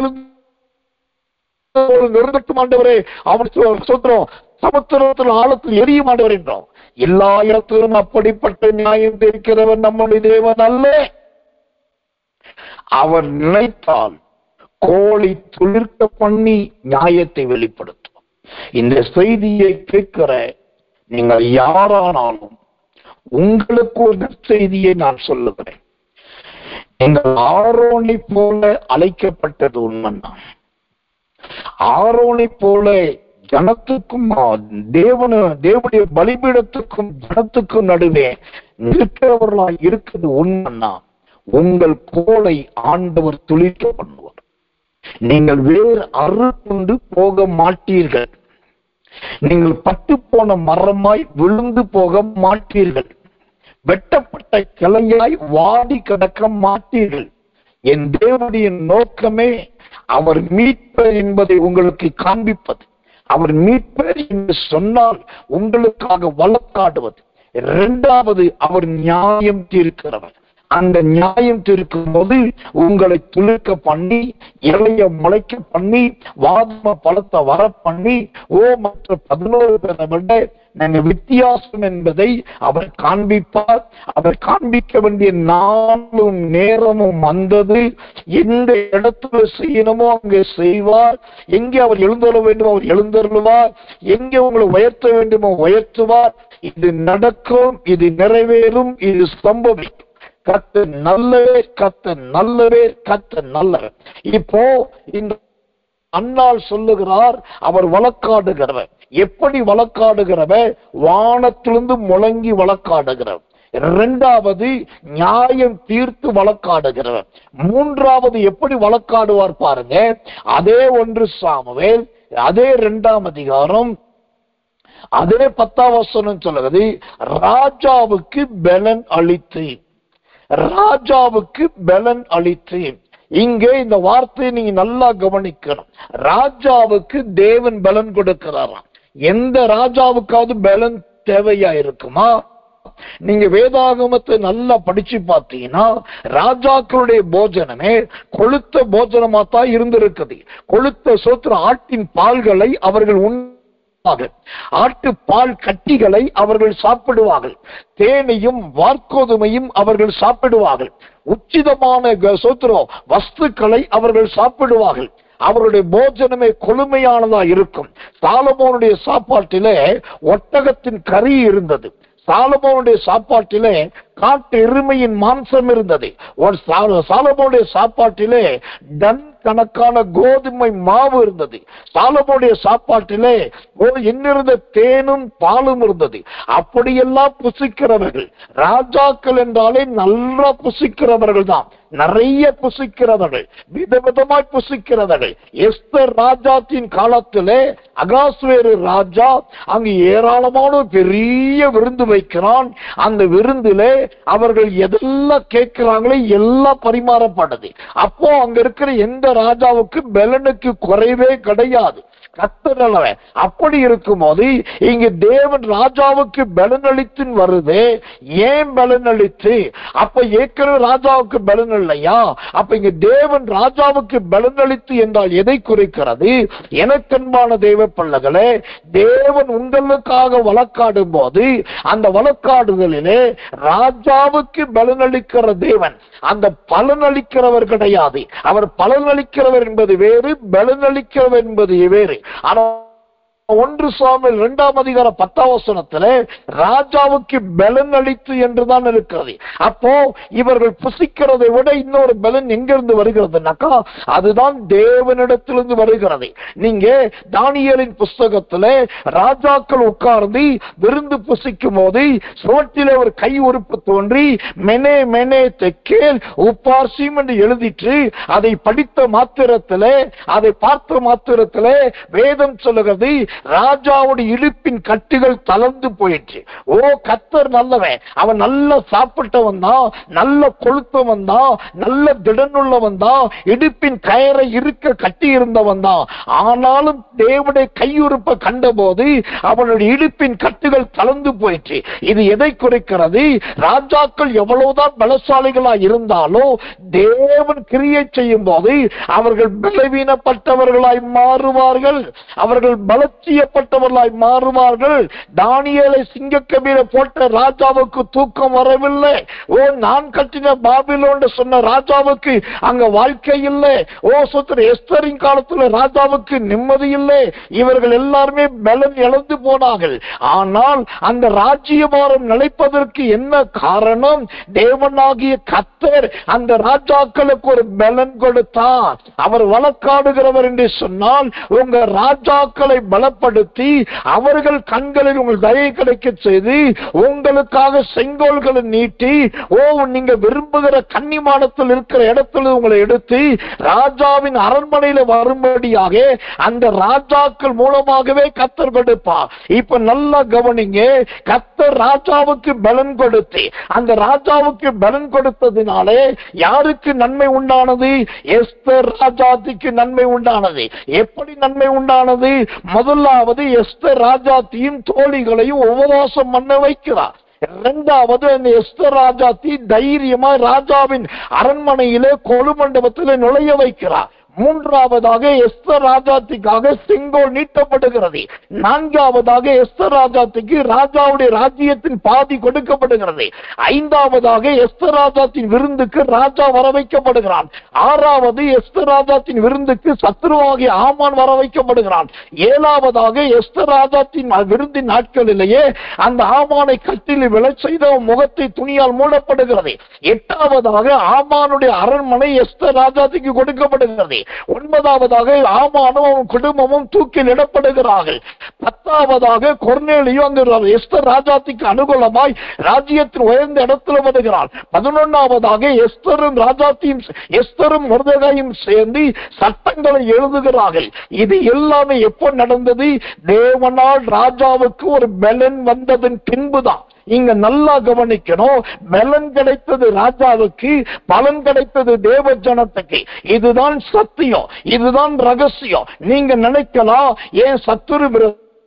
நிறுத்தட்டும் ஆண்டவரே, அவன் சொல்றோம் சமுத்திரத்தில் ஆழத்தில் எரியும் ஆண்டவர் என்றோம். எல்லா இடத்திலும் அப்படிப்பட்ட நியாயம் தீர்க்கிறவன் நம்முடைய தேவன் அல்ல. அவர் நினைத்தால் கோழி துளிர்க்க பண்ணி நியாயத்தை வெளிப்படுத்தும். இந்த செய்தியை கேட்கிற நீங்கள் யாரானாலும் உங்களுக்கு ஒரு நற்செய்தியை நான் சொல்லுகிறேன். நீங்கள் ஆரோனை போல அழைக்கப்பட்டது உண்மைதான். ஆரோனை போல ஜனத்துக்கும் தேவனுடைய பலிபீடத்துக்கும் ஜனத்துக்கும் நடுவே நிற்கிறவர்களாய் இருக்கிறது உண்மைதான். உங்கள் கோலை ஆண்டவர் துளிர்க்க பண்ணுவார். நீங்கள் வேறு அறுப்புண்டு போக மாட்டீர்கள். நீங்கள் பட்டு போன மரமாய் விழுந்து போக மாட்டீர்கள், வெட்டப்பட்ட கிளையாய் வாடி கிடக்க மாட்டீர்கள். என் தேவனுடைய நோக்கமே அவர் மீட்பர் என்பதை உங்களுக்கு காண்பிப்பது. அவர் மீட்பர் என்று சொன்னால் உங்களுக்காக வழக்காடுவது. இரண்டாவது, அவர் நியாயம் தீர்க்கிறவர். அந்த நியாயம் தீர்க்கும் போது உங்களை துளுக்க பண்ணி, இலைய முளைக்க பண்ணி, வாதம பழத்தை வர பண்ணி, மற்ற 11 பேரை விட நாங்கள் வித்தியாசம் என்பதை அவர் காண்பிப்பார். அவர் காண்பிக்க வேண்டிய நாளும் நேரமும் வந்தது. எந்த இடத்துல செய்யணுமோ அங்கே செய்வார். எங்கே அவர் எழுந்தருள வேண்டுமோ அவர் எழுந்தருளுவார். எங்கே உங்களை உயர்த்த வேண்டுமோ உயர்த்துவார். இது நடக்கும், இது நிறைவேறும், இது சம்பவிக்கும். கர்த்தர் நல்லவர், கர்த்தர் நல்லவர், கர்த்தர் நல்லவர். இப்போ இந்த அன்னாள் சொல்லுகிறார், அவர் வழக்காடுகிறவர். எப்படி வழக்காடுகிறவர்? வானத்திலிருந்து முழங்கி வழக்காடுகிறவர். இரண்டாவது, நியாயம் தீர்த்து வழக்காடுகிறவர். மூன்றாவது, எப்படி வழக்காடுவார் பாருங்க. அதே 1 சாமுவேல் அதே 2ஆம் அதிகாரம் அதே 10ஆம் வசனம் சொல்லுகிறது, ராஜாவுக்கு பலன் அளித்து, ராஜாவுக்கு பலன் அளித்து. இங்கே இந்த வார்த்தையை நீங்க நல்லா கவனிக்கணும். ராஜாவுக்கு தேவன் பலன் கொடுக்கிறாராம். எந்த ராஜாவுக்காவது பலன் தேவையா இருக்குமா? நீங்க வேதாகமத்தை நல்லா படிச்சு பார்த்தீங்கன்னா ராஜாக்களுடைய போஜனமே கொழுத்த போஜனமா தான் இருந்திருக்குது. கொழுத்த சோத்திர ஆட்டின் பால்களை அவர்கள் ஆட்டு பால் கட்டிகளை அவர்கள் சாப்பிடுவார்கள். தேனையும் வார்கோதுமையும் அவர்கள் சாப்பிடுவார்கள். உச்சிதமான சோத்திரம் வஸ்துக்களை அவர்கள் சாப்பிடுவார்கள். அவருடைய போஜனமே கொழுமையானதா இருக்கும். சாலமோனுடைய சாப்பாட்டிலே ஒட்டகத்தின் கறி இருந்தது. சாலமோனுடைய சாப்பாட்டிலே காட்டு எருமையின் மாംസം இருந்தது. சாலமோனுடைய சாப்பாட்டிலே டன் கணக்கான கோதுமை மாவு இருந்தது. சாலமோனுடைய சாப்பாட்டிலே இன்னிருந்த தேனும் பாலும் இருந்தது. அப்படியெல்லாம் புசிக்கிறவர்கள் ராஜாக்கள் என்றாலே நல்லா புசிக்கிறவர்கள் தான். நிறைய புசிக்கிறவர்கள், விதவிதமாய் புசிக்கிறவர்கள். எஸ்தர் ராஜாத்தின் காலத்திலே அகாஸ்வேரு ராஜா அங்கு ஏராளமான பெரிய விருந்து வைக்கிறான். அந்த விருந்திலே அவர்கள் எதெல்லாம் கேட்கிறாங்களோ எல்லாம் பரிமாறப்பட்டது. அப்போ அங்க இருக்கிற எந்த ராஜாவுக்கு பலனுக்கு குறைவே கிடையாது. கர்த்தர் அப்படி இருக்கும் போது இங்கு தேவன் ராஜாவுக்கு பலன் அளித்து வருது. ஏன் பலன் அளித்து? அப்ப ஏற்கனவே ராஜாவுக்கு பலன் இல்லையா? அப்ப இங்க தேவன் ராஜாவுக்கு பலன் அளித்து என்றால் எதை குறிக்கிறது? எனக்கன்பான தேவ பிள்ளைகளே, தேவன் உங்களுக்காக வழக்காடும் போது அந்த வழக்காடுதலிலே ராஜாவுக்கு பலன் அளிக்கிற தேவன் அந்த பலன் அளிக்கிறவர் கிடையாது. அவர் பலன் அளிக்கிறவர் என்பது வேறு, பலன் அளிக்கிறவர் என்பது வேறு. ஆனா 1 சாமுவேல் 2ஆம் அதிகாரம் 10ஆம் வசனத்திலே ராஜாவுக்கு பலன் அளித்து என்றுதான் இருக்கிறது. அப்போ இவர்கள் புசிக்கிறதை விட இன்னொரு பலன் எங்கிருந்து வருகிறதுனாக்கா அதுதான் தேவனிடத்திலிருந்து வருகிறது. நீங்க தானியேலின் புஸ்தகத்திலே ராஜாக்கள் உட்கார்ந்து விருந்து புசிக்கும் போது சுவற்றிலே ஒரு கை உறுப்பு தோன்றி மெனே மெனே தெக்கேல் உப்பார்சிம் என்று எழுதிட்டு அதை படித்த மாத்திரத்திலே, அதை பார்த்த மாத்திரத்திலே வேதம் சொல்லுகிறது ராஜாவுடைய இடுப்பின் கட்டுகள் தளர்ந்து போயிடுச்சு. கர்த்தர் நல்லவன். அவன் நல்ல சாப்பிட்டவன் தான், நல்ல கொழுத்தவன் தான், நல்ல திடனுள்ளவன் தான், இடுப்பின் கயரை இருக்க கட்டி இருந்தவன் தான். ஆனாலும் தேவனுடைய கையுறுப்பை கண்டபோது அவனுடைய இடுப்பின் கட்டுகள் தளர்ந்து போயிடுச்சு. இது எதை குறைக்கிறது? ராஜாக்கள் எவ்வளவுதான் பலசாலிகளா இருந்தாலும் தேவன் கிரியை செய்யும் போது அவர்கள் பலவீனப்பட்டவர்களாய் மாறுவார்கள். அவர்கள் பலச்சியப்பட்டவர்களாய் மாறுவார்கள். தானியேலை சிங்கக்கபில போட்ட ராஜாவுக்கு தூக்கம் வரவில்லை. நான் கட்டின பாபிலோன் சொன்ன ராஜாவுக்கு அங்க வாழ்க்கை இல்லை. எஸ்தரின் காலத்துல ராஜாவுக்கு நிம்மதி இல்லை. இவர்கள் எல்லாருமே பலன் இழந்து போனார்கள். ஆனால் அந்த ராஜ்யபாரம் நிலைப்பதற்கு என்ன காரணம்? தேவனாகிய கர்த்தர் அந்த ராஜாக்களுக்கு ஒரு பலன் கொடுத்தார். அவர் வழக்காடுகிறவர் என்று சொன்னால் உங்க ராஜாக்களை பலப்படுத்த பலப்படுத்தி அவர்கள் கண்களில் உங்கள் தயை கிடைக்க செய்து உங்களுக்காக செங்கோல்களை நீட்டி நீங்க விரும்புகிற கன்னிமாடத்தில் இருக்கிற இடத்துல உங்களை எடுத்து ராஜாவின் அரண்மனையில வரும்படியாக அந்த ராஜாக்கள் மூலமாகவே கர்த்தர் கொடுப்பார். இப்ப நல்லா கவனிங்க, கர்த்தர் ராஜாவுக்கு பலன் கொடுத்து அந்த ராஜாவுக்கு பலன் கொடுத்ததினாலே யாருக்கு நன்மை உண்டானது? எஸ்தர் ராஜாத்திக்கு நன்மை உண்டானது. எப்படி நன்மை உண்டானது? முதலாவது எஸ்தர் ராஜாத்தியும் தோழிகளையும் உபவாசம் பண்ண வைக்கிறார். இரண்டாவது அந்த எஸ்தர் ராஜாத்தி தைரியமா ராஜாவின் அரண்மனையிலே கொலு மண்டபத்தில் நுழைய வைக்கிறார். மூன்றாவதாக எஸ்தர் ராஜாத்திக்காக செங்கோல் நீட்டப்படுகிறது. நான்காவதாக எஸ்தர் ராஜாத்திக்கு ராஜாவுடைய ராஜ்யத்தின் பாதி கொடுக்கப்படுகிறது. ஐந்தாவதாக எஸ்தர் ராஜாத்தின் விருந்துக்கு ராஜா வர வைக்கப்படுகிறான். ஆறாவது எஸ்தர் ராஜாத்தின் விருந்துக்கு சத்ருவாகிய ஆமான் வர வைக்கப்படுகிறான். ஏழாவதாக எஸ்தர் ராஜாத்தின் விருந்தின் நாட்களிலேயே அந்த ஆமானை கட்டில் விழ செய்த முகத்தை துணியால் மூடப்படுகிறது. எட்டாவதாக ஆமானுடைய அரண்மனை எஸ்தர் ராஜாத்திக்கு கொடுக்கப்படுகிறது. ஒன்பதாவதாக ஆமானும் அவன் குடும்பமும் தூக்கில் இடப்படுகிறார்கள். பத்தாவதாக கொர்நேலியோ அந்த எஸ்தர் ராஜாத்திக்கு அனுகூலமாய் ராஜ்யத்தின் உயர்ந்த இடத்துல வருகிறார். 11ஆவதாக எஸ்தரும் மொர்தெகாயும் சேர்ந்து சட்டங்களை எழுதுகிறார்கள். இது எல்லாமே எப்போ நடந்தது? தேவனால் ராஜாவுக்கு ஒரு பலன் வந்ததன் பின்புதான். இங்க நல்லா கவனிக்கணும். பலன் கிடைத்தது ராஜாவுக்கு, பலன் கிடைத்தது தேவ ஜனத்துக்கு. இதுதான் சத்தியம், இதுதான் ரகசியம். நீங்க நினைக்கலாம், ஏன் சத்துரு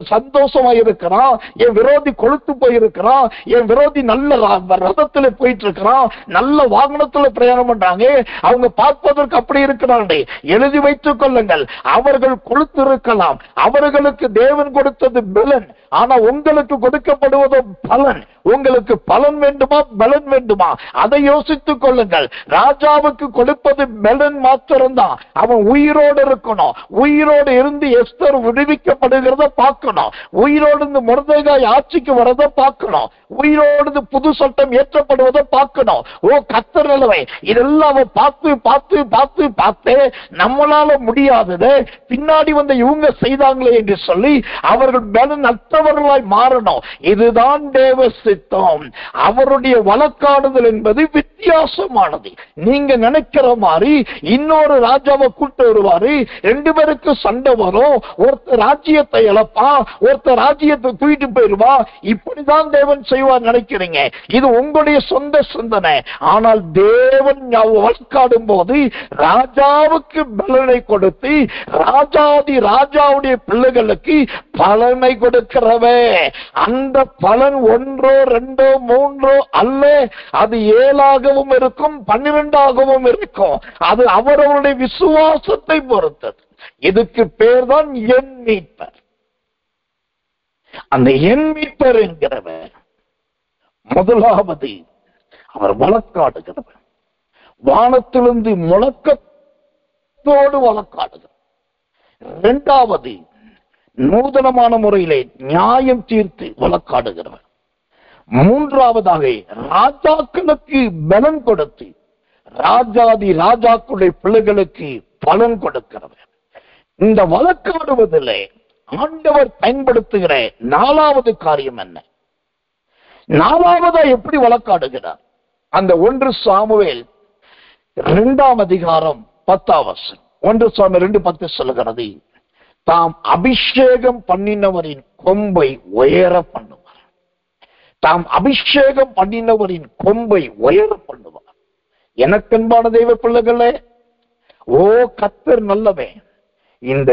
சந்தோஷமா இருக்கிறான், என் விரோதி கொழுத்து போயிருக்கிறான், என் விரோதி நல்ல ரதத்துல போயிட்டு இருக்கிறான், நல்ல வாகனத்துல பிரயாணம் பண்றாங்க, அவங்க பார்ப்பதற்கு அப்படி இருக்கிறாங்க. எழுதி வைத்துக் கொள்ளுங்கள், அவர்கள் கொழுத்து இருக்கலாம், அவர்களுக்கு தேவன் கொடுத்தது பலன். ஆனா உங்களுக்கு கொடுக்கப்படுவது பலன். உங்களுக்கு பலன் வேண்டுமா, பலன் வேண்டுமா? அதை யோசித்துக் கொள்ளுங்கள். ராஜாவுக்கு கொடுப்பது பலன் மாத்திரம்தான். அவன் உயிரோடு இருக்கணும். உயிரோடு இருந்து எஸ்தர் விடுவிக்கப்படுகிறத பார்க்கணும். உயிரோடு மொர்தெகாய் ஆட்சிக்கு வரதை பார்க்கணும். உயிரோடு புது சட்டம் ஏற்றப்படுவதை பார்க்கணும். கர்த்தர் நிலவை இதெல்லாம் பார்த்து பார்த்து பார்த்து பார்த்து நம்மளால முடியாதது பின்னாடி வந்து இவங்க செய்தாங்களே என்று சொல்லி அவர்கள் பலன் அற்றவர்களாய் மாறணும். இதுதான் தேவ சித்தம். அவருடைய வழக்காடுதல் என்பது வித்தியாசமானது. நீங்க நினைக்கிற மாதிரி இன்னொரு ராஜாவை கூட்டு வருவாரு, ரெண்டு பேருக்கு சண்டை வரும், ஒருத்தர் ராஜ்யத்தை இழப்பா, ஒருத்தர் ராஜ்யத்தை தூக்கிட்டு போயிருவா. இப்படிதான் தேவன் செய்வார் நினைக்கிறீங்க. இது உங்களுடைய சொந்த சிந்தனை. ஆனால் தேவன் வழக்காடும் போது ராஜாவுக்கு பலனை கொடுத்து ராஜாவுடைய பிள்ளைகளுக்கு பலனை கொடுக்கிறவே. அந்த பலன் ஒன்றோ ரெண்டோ மூன்றோ அல்ல, அது 7ஆகவும் இருக்கும், 12ஆகவும் இருக்கும். அது அவரவருடைய விசுவாசத்தை பொறுத்தது. இதுக்கு பேர் தான் என் மீட்பர். அந்த என் மீட்பர் என்கிறவர் முதலாவது அவர் வழக்காடுகிறவர். வானத்திலிருந்து முழக்கத்தோடு வழக்காடுகிறார். இரண்டாவது நூதனமான முறையிலே நியாயம் தீர்த்து வழக்காடுகிறவர். மூன்றாவதாக ராஜாக்களுக்கு பலன் கொடுத்து ராஜாக்களுடைய பிள்ளைகளுக்கு பலன் கொடுக்கிறவர். இந்த வழக்காடுவதில் ஆண்டவர் பயன்படுத்துகிற 4வது காரியம் என்ன? 4வதா எப்படி வழக்காடுகிறார்? அந்த 1 சாமுவேல் 2ஆம் அதிகாரம் 10ஆம் வசனம். 1 சாமுவேல் 2:10 சொல்லுகிறது, தாம் அபிஷேகம் பண்ணினவரின் கொம்பை உயர பண்ணுவார். தாம் அபிஷேகம் பண்ணினவரின் கொம்பை உயர பண்ணுவார். எனக்கன்பான தெய்வ பிள்ளைகளே, கர்த்தர் நல்லவன். இந்த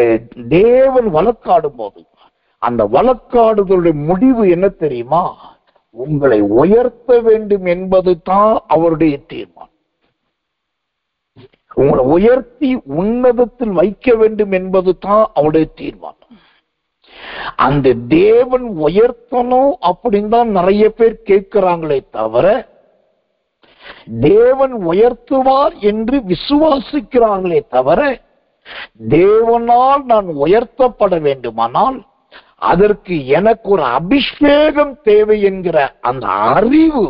தேவன் வழக்காடும் போது அந்த வழக்காடுதலுடைய முடிவு என்ன தெரியுமா? உங்களை உயர்த்த வேண்டும் என்பது தான் அவருடைய தீர்மானம். உங்களை உயர்த்தி உன்னதத்தில் வைக்க வேண்டும் என்பது தான் அவருடைய தீர்மானம். அந்த தேவன் உயர்த்தணும் அப்படின்னு தான் நிறைய பேர் கேட்கிறாங்களே தவிர தேவன் உயர்த்துவார் என்று விசுவாசிக்கிறார்களே தவிர தேவனால் நான் உயர்த்தப்பட வேண்டுமானால் அதற்கு எனக்கு ஒரு அபிஷேகம் தேவை என்கிற அந்த அறிவு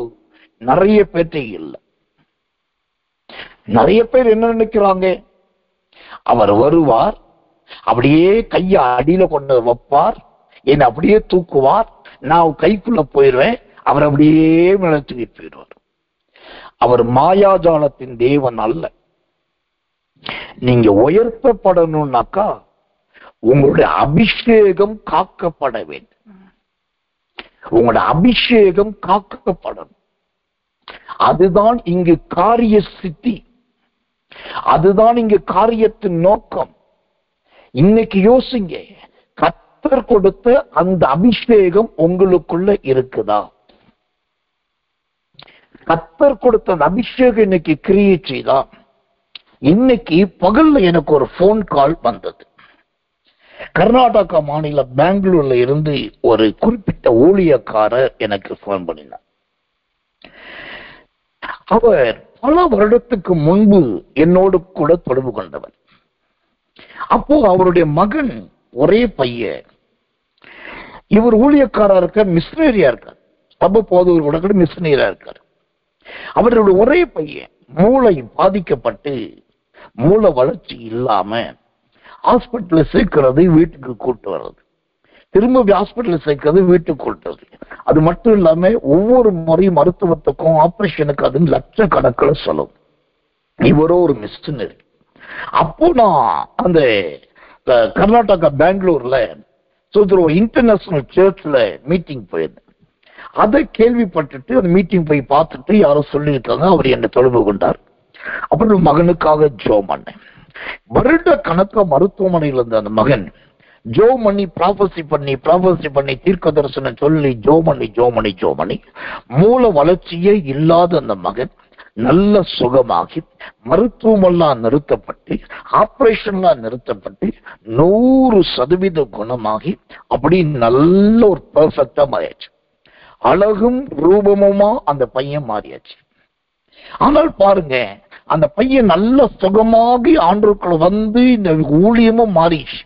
நிறைய பேருக்கு இல்லை. நிறைய பேர் என்ன நினைக்கிறாங்க? அவர் வருவார், அப்படியே கைய அடியில கொண்டு வைப்பார், என்னை அப்படியே தூக்குவார், நான் கைக்குள்ள போயிடுவேன், அவர் அப்படியே மேல தூக்கிட்டு போயிடுவார். அவர் மாயாஜாலத்தின் தேவன் அல்ல. நீங்க உயர்த்தப்படணும்னாக்கா உங்களுடைய அபிஷேகம் காக்கப்பட வேண்டும். உங்களோட அபிஷேகம் காக்கப்படணும். அதுதான் இங்கு காரிய சித்தி, அதுதான் இங்கு காரியத்தின் நோக்கம். இன்னைக்கு யோசிங்க, கர்த்தர் கொடுத்த அந்த அபிஷேகம் உங்களுக்குள்ள இருக்குதா? கர்த்தர் கொடுத்த அந்த அபிஷேகம் இன்னைக்கு கிரியேட் செய்தா? இன்னைக்கு பகல்ல எனக்கு ஒரு போன் கால் வந்தது. கர்நாடகா மாநிலம் பெங்களூர்ல இருந்து ஒரு குறிப்பிட்ட ஊழியக்காரர் எனக்கு போன் பண்ணினார். அவர் பல வருடத்துக்கு முன்பு என்னோடு கூட தொடர்பு கொண்டவர். அப்போ அவருடைய மகன், ஒரே பையன், இவர் ஊழியக்காரா இருக்க, மிஷினரியா இருக்கார், சபை போதவர் கூட மிஷினரியா இருக்கார். அவருடைய ஒரே பையன் மூளை பாதிக்கப்பட்டு மூளை வளர்ச்சி இல்லாம ஹாஸ்பிட்டல சேர்க்கிறது, வீட்டுக்கு கூட்டு வர்றது, திரும்ப ஹாஸ்பிட்டல் சேர்க்கிறது, வீட்டுக்கு கூட்டுறது. அது மட்டும் இல்லாம ஒவ்வொரு முறையும் மருத்துவத்துக்கும் ஆபரேஷனுக்கு அது லட்சக்கணக்கில் செலவு. இவரோ ஒரு மிஷினரி. அப்போ நான் அந்த கர்நாடகா பெங்களூர்ல இன்டர்நேஷனல் சர்ச்ல மீட்டிங் போயிருந்தேன். அதை கேள்விப்பட்டுட்டு அந்த மீட்டிங் போய் பார்த்துட்டு யாரோ சொல்லியிருக்காங்க, அவர் என்னை தொடர்பு கொண்டார். அப்புறம் மகனுக்காக ஜெபம் பண்ணேன். வருட கணக்க மருத்துவமனையில் இருந்த அந்த மகன் ஜெபம் பண்ணி ப்ராபசி பண்ணி தீர்க்க தரிசனம் சொல்லி ஜெபம் பண்ணி மூல வளர்ச்சியே இல்லாத அந்த மகன் நல்ல சுகமாகி மருத்துவமெல்லாம் நிறுத்தப்பட்டு ஆபரேஷன்லாம் நிறுத்தப்பட்டு 100% குணமாகி அப்படி நல்ல ஒரு பெர்ஃபெக்டா மாறியாச்சு. அழகும் ரூபமுமா அந்த பையன் மாறியாச்சு. ஆனால் பாருங்க, அந்த பையன் நல்ல சுகமாகி ஆண்டுக்குள்ள வந்து இந்த ஊழியமும் மாறிச்சு.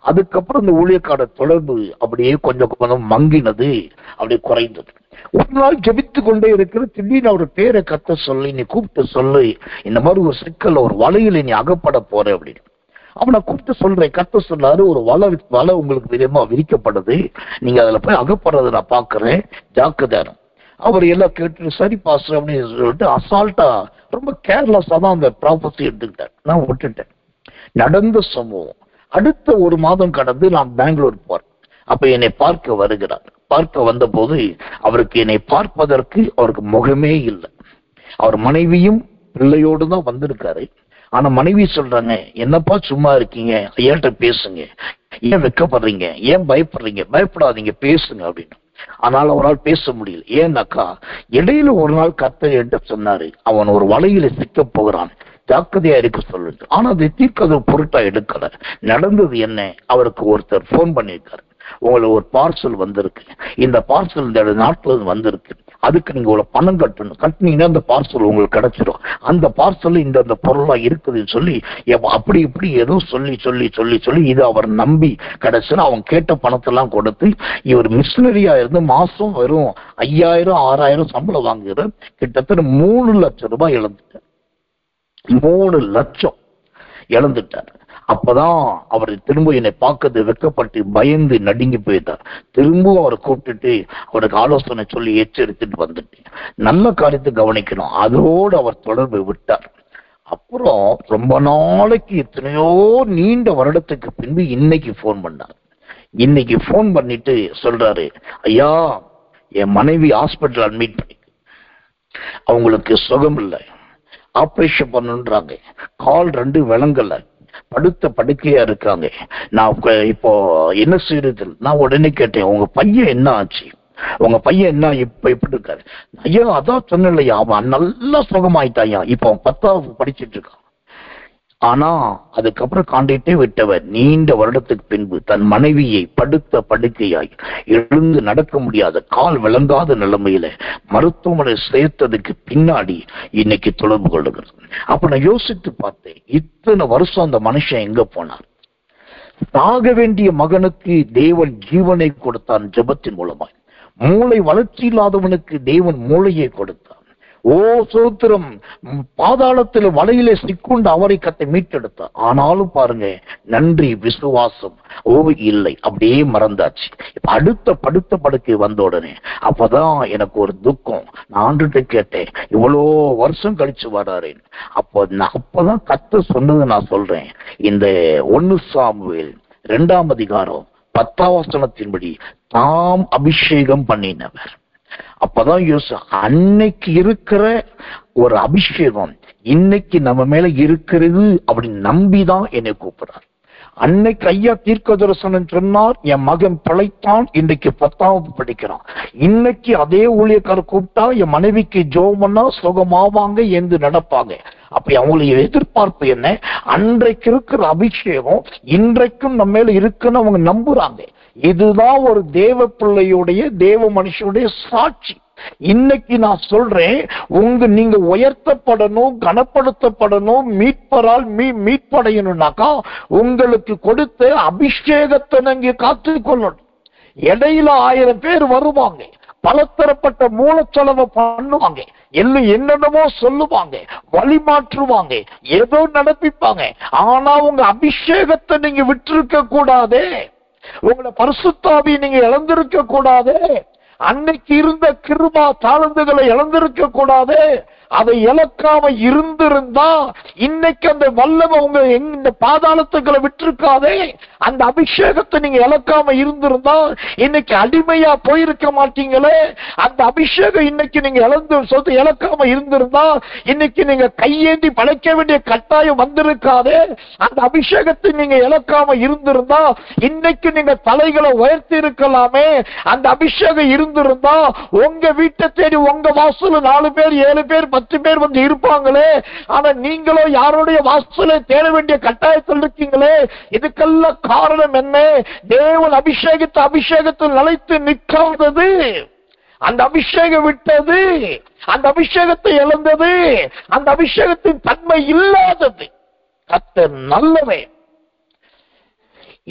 அதுக்கப்புறம் இந்த ஊழியக்கார தொடர்பு அப்படியே கொஞ்சம் கொஞ்சம் மங்கினது, அப்படியே குறைந்தது. ஒரு நாள் ஜெபித்து கொண்டே இருக்கிற, திடீர்னு அவர் பேரை கத்த சொல்லி, நீ கூப்பிட்டு சொல்லு, இந்த மாதிரி ஒரு சிக்கல், ஒரு வலையில நீ அகப்பட போற அப்படின்னு. அவனை கூப்பிட்டு சொல்றேன், கத்த சொல்லாரு, ஒரு வலை உங்களுக்கு விதமா விரிக்கப்படுது, நீங்க அதுல போய் அகப்படுறதை நான் பாக்குறேன், ஜாக்கிரதை. அவர் எல்லாம் கேட்டு சரி பாஸ்டர் அப்படின்னு சொல்லிட்டு அசால்ட்டா ரொம்ப கேர்லெஸ்ஸா தான் அந்த ப்ராப்பர்ட்டி எடுத்துக்கிட்டார். நான் விட்டுட்டேன். நடந்த சம்பவம். அடுத்த ஒரு மாதம் கடந்து நான் பெங்களூர் போறேன். அப்ப என்னை பார்க்க வருகிறார். பார்க்க வந்த போது அவருக்கு என்னை பார்ப்பதற்கு அவருக்கு முகமே இல்லை. அவர் மனைவியும் பிள்ளையோடு தான் வந்திருக்காரு. ஆனா மனைவி சொல்றாங்க, என்னப்பா சும்மா இருக்கீங்க, ஐயாட்ட பேசுங்க, ஏன் வெக்கப்படுறீங்க, ஏன் பயப்படுறீங்க, பயப்படாதீங்க, பேசுங்க அப்படின்னு. ஆனால் அவரால் பேச முடியல. ஏன்னாக்கா இடையில ஒரு நாள் கர்த்தர் என்று சொன்னாரு, அவன் ஒரு வலையில சிக்க போகிறான், ஜாக்கிரதையா இருக்க சொல்லுது. ஆனா அதை தீர்க்கதை பொருட்டா எடுக்கல. நடந்தது என்ன, அவருக்கு ஒருத்தர் போன் பண்ணியிருக்காரு, உங்களுக்கு ஒரு பார்சல் வந்திருக்கு, இந்த பார்சல் இந்த நாட்டுல வந்திருக்கு, அதுக்கு நீங்க ஒரு பணம் கட்டணும், கட்டினீங்கன்னா அந்த பார்சல் உங்களுக்கு கிடைச்சிடும், அந்த பார்சல் இந்த பொருளா இருக்குதுன்னு சொல்லி அப்படி இப்படி ஏதோ சொல்லி இது அவர் நம்பி கிடைச்சுன்னா அவங்க கேட்ட பணத்தெல்லாம் கொடுத்து, இவர் மிஷினரியா இருந்து மாசம் வெறும் 5000-6000 சம்பளம் வாங்குகிற கிட்டத்தட்ட 3 லட்சம் ரூபாய் இழந்துட்டார். 3 லட்சம் இழந்துட்டார். அப்பதான் அவர் திரும்ப என்னை பார்க்கறது வெக்கப்பட்டு பயந்து நடுங்கி போயிட்டார். திரும்பவும் அவரை கூப்பிட்டுட்டு அவருக்கு ஆலோசனை சொல்லி எச்சரித்துட்டு வந்துட்டு, நல்ல காரியத்தை கவனிக்கணும், அதோடு அவர் தொடர்பு விட்டார். அப்புறம் ரொம்ப நாளைக்கு எத்தனையோ நீண்ட வருடத்துக்கு பின்பு இன்னைக்கு போன் பண்ணார். இன்னைக்கு போன் பண்ணிட்டு சொல்றாரு, ஐயா என் மனைவி ஹாஸ்பிட்டல் அட்மிட் பண்ணி, அவங்களுக்கு சுகம் இல்லை, ஆபரேஷன் பண்ணுன்றாங்க, கால் 2 விளங்கல, படுத்த படுக்கையா இருக்காங்க, நான் இப்போ என்ன செய்யறது? நான் உடனே கேட்டேன், உங்க பையன் என்ன ஆச்சு, உங்க பையன் என்ன இப்ப எப்படி இருக்காரு? ஐயா அதான் சொன்னலையா, அவன் நல்லா சுகமாயிட்டாயா, இப்போ அவன் 10வது படிச்சுட்டு இருக்கான். ஆனா அதுக்கப்புறம் காண்டிட்டே விட்டவர் நீண்ட வருடத்துக்கு பின்பு தன் மனைவியை படுத்த படுக்கையாய் எழுந்து நடக்க முடியாத கால் விளங்காத நிலைமையில மருத்துவமனை சேர்த்ததுக்கு பின்னாடி இன்னைக்கு தொடர்பு கொள்ளுகிறது. அப்ப நான் யோசித்து பார்த்தேன், இத்தனை வருஷம் அந்த மனுஷன் எங்க போனார்? சாக வேண்டிய மகனுக்கு தேவன் ஜீவனை கொடுத்தான் ஜெபத்தின் மூலமாய். மூளை வளர்ச்சி இல்லாதவனுக்கு தேவன் மூளையை கொடுத்தான். ஓ சோத்திரம், பாதாளத்தில் வலையிலே சிக்குண்டு அவரை கத்தை மீட்டெடுத்தார். ஆனாலும் பாருங்க, நன்றி விசுவாசம் இல்லை, அப்படியே மறந்தாச்சு. இப்ப அடுத்த படுத்த படுக்கை வந்த உடனே அப்பதான் எனக்கு ஒரு துக்கம். நான் ஆண்டுகிட்ட கேட்டேன், இவ்வளோ வருஷம் கழிச்சு வர்றாரேன். அப்பதான் கத்த சொன்னது நான் சொல்றேன். இந்த 1 சாமுவேல் 2ஆம் அதிகாரம் 10ஆம் வசனத்தின்படி தாம் அபிஷேகம் பண்ணினவர். அப்பதான் அன்னைக்கு இருக்கிற ஒரு அபிஷேகம் இன்னைக்கு நம்ம மேல இருக்கிறது அப்படின்னு நம்பிதான் என்னை கூப்பிடுறார். அன்னைக்கு ஐயா தீர்க்க தரிசனம் சொன்னார், என் மகன் பிழைத்தான், இன்றைக்கு 10ஆவது படிக்கிறான். இன்னைக்கு அதே ஊழியக்காரர் கூப்பிட்டா என் மனைவிக்கு ஜோமன்னா சுகமாவாங்க, என்று நடப்பாங்க. அப்ப அவங்களுடைய எதிர்பார்ப்பு என்ன? அன்றைக்கு இருக்கிற அபிஷேகம் இன்றைக்கும் நம்ம மேல இருக்குன்னு அவங்க நம்புறாங்க. இதுதான் ஒரு தேவ பிள்ளையுடைய, தேவ மனுஷனுடைய சாட்சி. இன்னைக்கு நான் சொல்றேன், நீங்க உயர்த்தப்படணும், கனப்படுத்தப்படணும், மீட்பரால் மீட்படையணும்னாக்கா உங்களுக்கு கொடுத்த அபிஷேகத்தை நீங்க காத்துக்கொள்ளணும். இடையில 1000 பேர் வருவாங்க, பலதரப்பட்ட மூலச்செலவை பண்ணுவாங்க, என்னென்னமோ சொல்லுவாங்க, வழி மாற்றுவாங்க, ஏதோ நடப்பிப்பாங்க. ஆனா உங்க அபிஷேகத்தை நீங்க விட்டிருக்க கூடாதே, உங்களை பரிசுத்தாவியை நீங்க இழந்திருக்க கூடாது, அன்னைக்கு இருந்த கிருபா தாளந்துகளை இழந்திருக்க கூடாது. அதை இழக்காம இருந்திருந்தா இன்னைக்கு அந்த வல்லமை உங்க இந்த பாதாளத்துக்களை விட்டிருக்காதே. அந்த அபிஷேகத்தை நீங்க இழக்காம இருந்திருந்தா இன்னைக்கு அடிமையா போயிருக்க மாட்டீங்களே. அந்த அபிஷேகம் இன்னைக்கு நீங்க இழக்காம இருந்திருந்தா இன்னைக்கு நீங்க கையேந்தி படைக்க வேண்டிய கட்டாயம் வந்திருக்காதே. அந்த அபிஷேகத்தை நீங்க இழக்காம இருந்திருந்தா இன்னைக்கு நீங்க தலைகளை உயர்த்தி இருக்கலாமே. அந்த அபிஷேகம் இருந்திருந்தா உங்க வீட்டை தேடி உங்க வாசல் 4 பேர் 7 பேர் 10 பேர் வந்து இருப்பாங்களே. ஆனா நீங்களோ யாருடைய வாசலை தேட வேண்டிய கட்டாயத்தில் இருக்கீங்களே. இதுக்கெல்லாம் காரணம் என்ன? தேவன் அபிஷேகத்தில் நிலைத்து நிற்காதது, அந்த அபிஷேகம் விட்டது, அந்த அபிஷேகத்தை இழந்தது, அந்த அபிஷேகத்தின் தன்மை இல்லாதது. கர்த்தர் நல்லவே.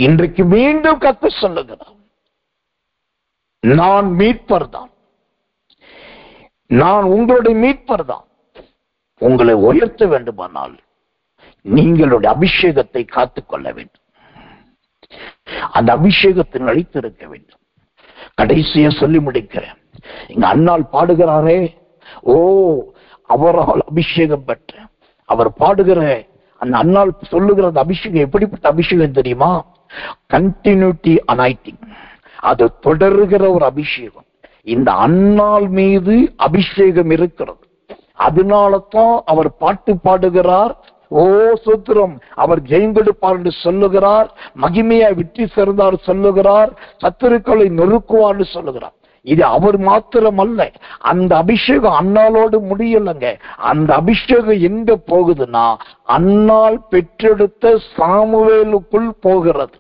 இன்றைக்கு மீண்டும் கர்த்தர் சொல்லுகிறார், நான் மீட்பர் தான், நான் உங்களுடைய மீட்பர் தான். உங்களை உயர்த்த வேண்டுமானால் நீங்களுடைய அபிஷேகத்தை காத்துக்கொள்ள வேண்டும், அந்த அபிஷேகத்தில் அழைத்திருக்க வேண்டும். கடைசியா சொல்லி முடிக்கிறேன். இங்க அண்ணால் பாடுகிறாரே, ஓ அவரால் அபிஷேகம் பெற்ற அவர் பாடுகிற அந்த அண்ணால் சொல்லுகிற அந்த அபிஷேகம் எப்படிப்பட்ட அபிஷேகம் தெரியுமா? கண்டினியூட்டி அனாயிட்டிங், அது தொடர்கிற ஒரு அபிஷேகம். இந்த அண்ணால் மீது அபிஷேகம் இருக்கிறது. அதனாலதான் அவர் பாட்டு பாடுகிறார், ஓ சுத்திரம், அவர் ஜெயங்கொடுப்பார் என்று சொல்லுகிறார், மகிமையா வெற்றி சேர்ந்தார் சொல்லுகிறார், சத்துருக்களை நொறுக்குவார் சொல்லுகிறார். இது அவர் மாத்திரம் அல்ல, அந்த அபிஷேகம் அண்ணாலோடு முடியலங்க. அந்த அபிஷேகம் எங்க போகுதுன்னா அண்ணால் பெற்றெடுத்த சாமுவேலுக்குள் போகிறது.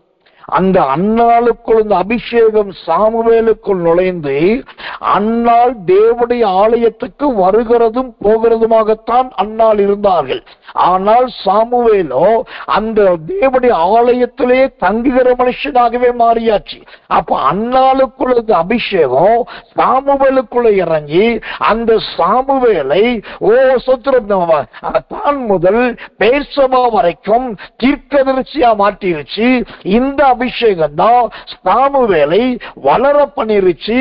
அந்த அன்னாளுக்குள் இந்த அபிஷேகம் சாமுவேலுக்குள் நுழைந்து அன்னாள் தேவனுடைய ஆலயத்துக்கு வருகிறதும் போகிறதுமாகத்தான் அன்னாள் இருந்தார்கள். ஆனால் சாமுவேலோ அந்த தேவனுடைய ஆலயத்திலே தங்குகிற மனுஷனாகவே மாறியாச்சு. அப்ப அன்னாளுக்குள்ள இந்த அபிஷேகம் சாமுவேலுக்குள்ள இறங்கி அந்த சாமுவேலை தான் முதல் பேர்சபா வரைக்கும் தீர்க்கதரிசியா மாற்றிருச்சு. இந்த அபிஷேகம் தான் சாமுவேலை வளர பண்ணிருச்சு.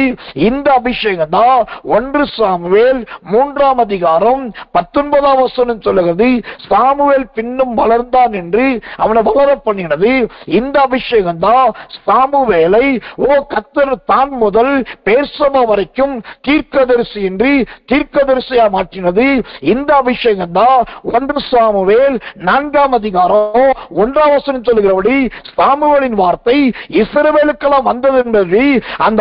இந்த அபிஷேகம் தான் 1 சாமுவேல் 3ஆம் அதிகாரம் 19ஆம் வசனம் சொல்லுகிறது, சாமுவேல் பின்னும் வளர்ந்தான் என்று அவனை வளர பண்ணினது. இந்த அபிஷேகம் தான் சாமுவேலை கர்த்தர் தான் முதல் பேர்சபா வரைக்கும் தீர்க்கதரிசி என்று தீர்க்கதரிசியா மாற்றினது. இந்த அபிஷேகம் தான் 1 சாமுவேல் 4ஆம் அதிகாரம் 1ஆம் வசனம் சொல்லுகிறபடி சாமுவேலின் வார்த்தை இஸ்ரவேலுக்கெல்லாம் வந்தது என்பது அந்த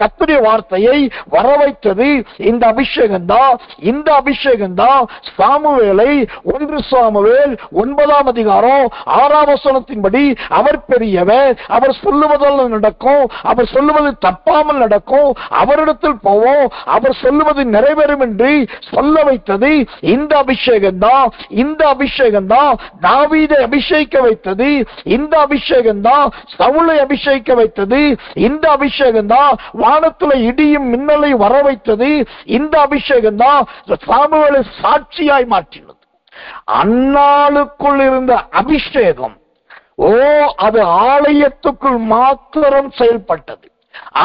கர்த்தருடைய வார்த்தையை வர வைத்தது இந்த அபிஷேகம் தான். இந்த அபிஷேகம் தான் சாமுவேலை 1 சாமுவேல் 9ஆம் அதிகாரம் 6ஆம் வசனத்தின்படி அவர் பெரியவர், அவர் சொல்லுவதால் நடக்கும், அவர் சொல்லுவது தப்பாமல் நடக்கும், அவரிடத்தில் போவோம், அவர் சொல்லுவது நிறைவேறும் என்று சொல்ல வைத்தது இந்த அபிஷேகம் தான். இந்த அபிஷேகம் தான் தாவீதை அபிஷேகிக்க வைத்தது. இந்த அபிஷேகம் தான் சவுலை அபிஷேகிக்க வைத்தது. இந்த அபிஷேகம் தான் வானத்துல இடியும் மின்னலை வர வைத்தது. இந்த அபிஷேகம் தான் சாமுவேலை சாட்சியாய் மாற்றினது. அன்னாளுக்குள் இருந்த அபிஷேகம் அது ஆலயத்துக்குள் மாத்திரம் செயல்பட்டது.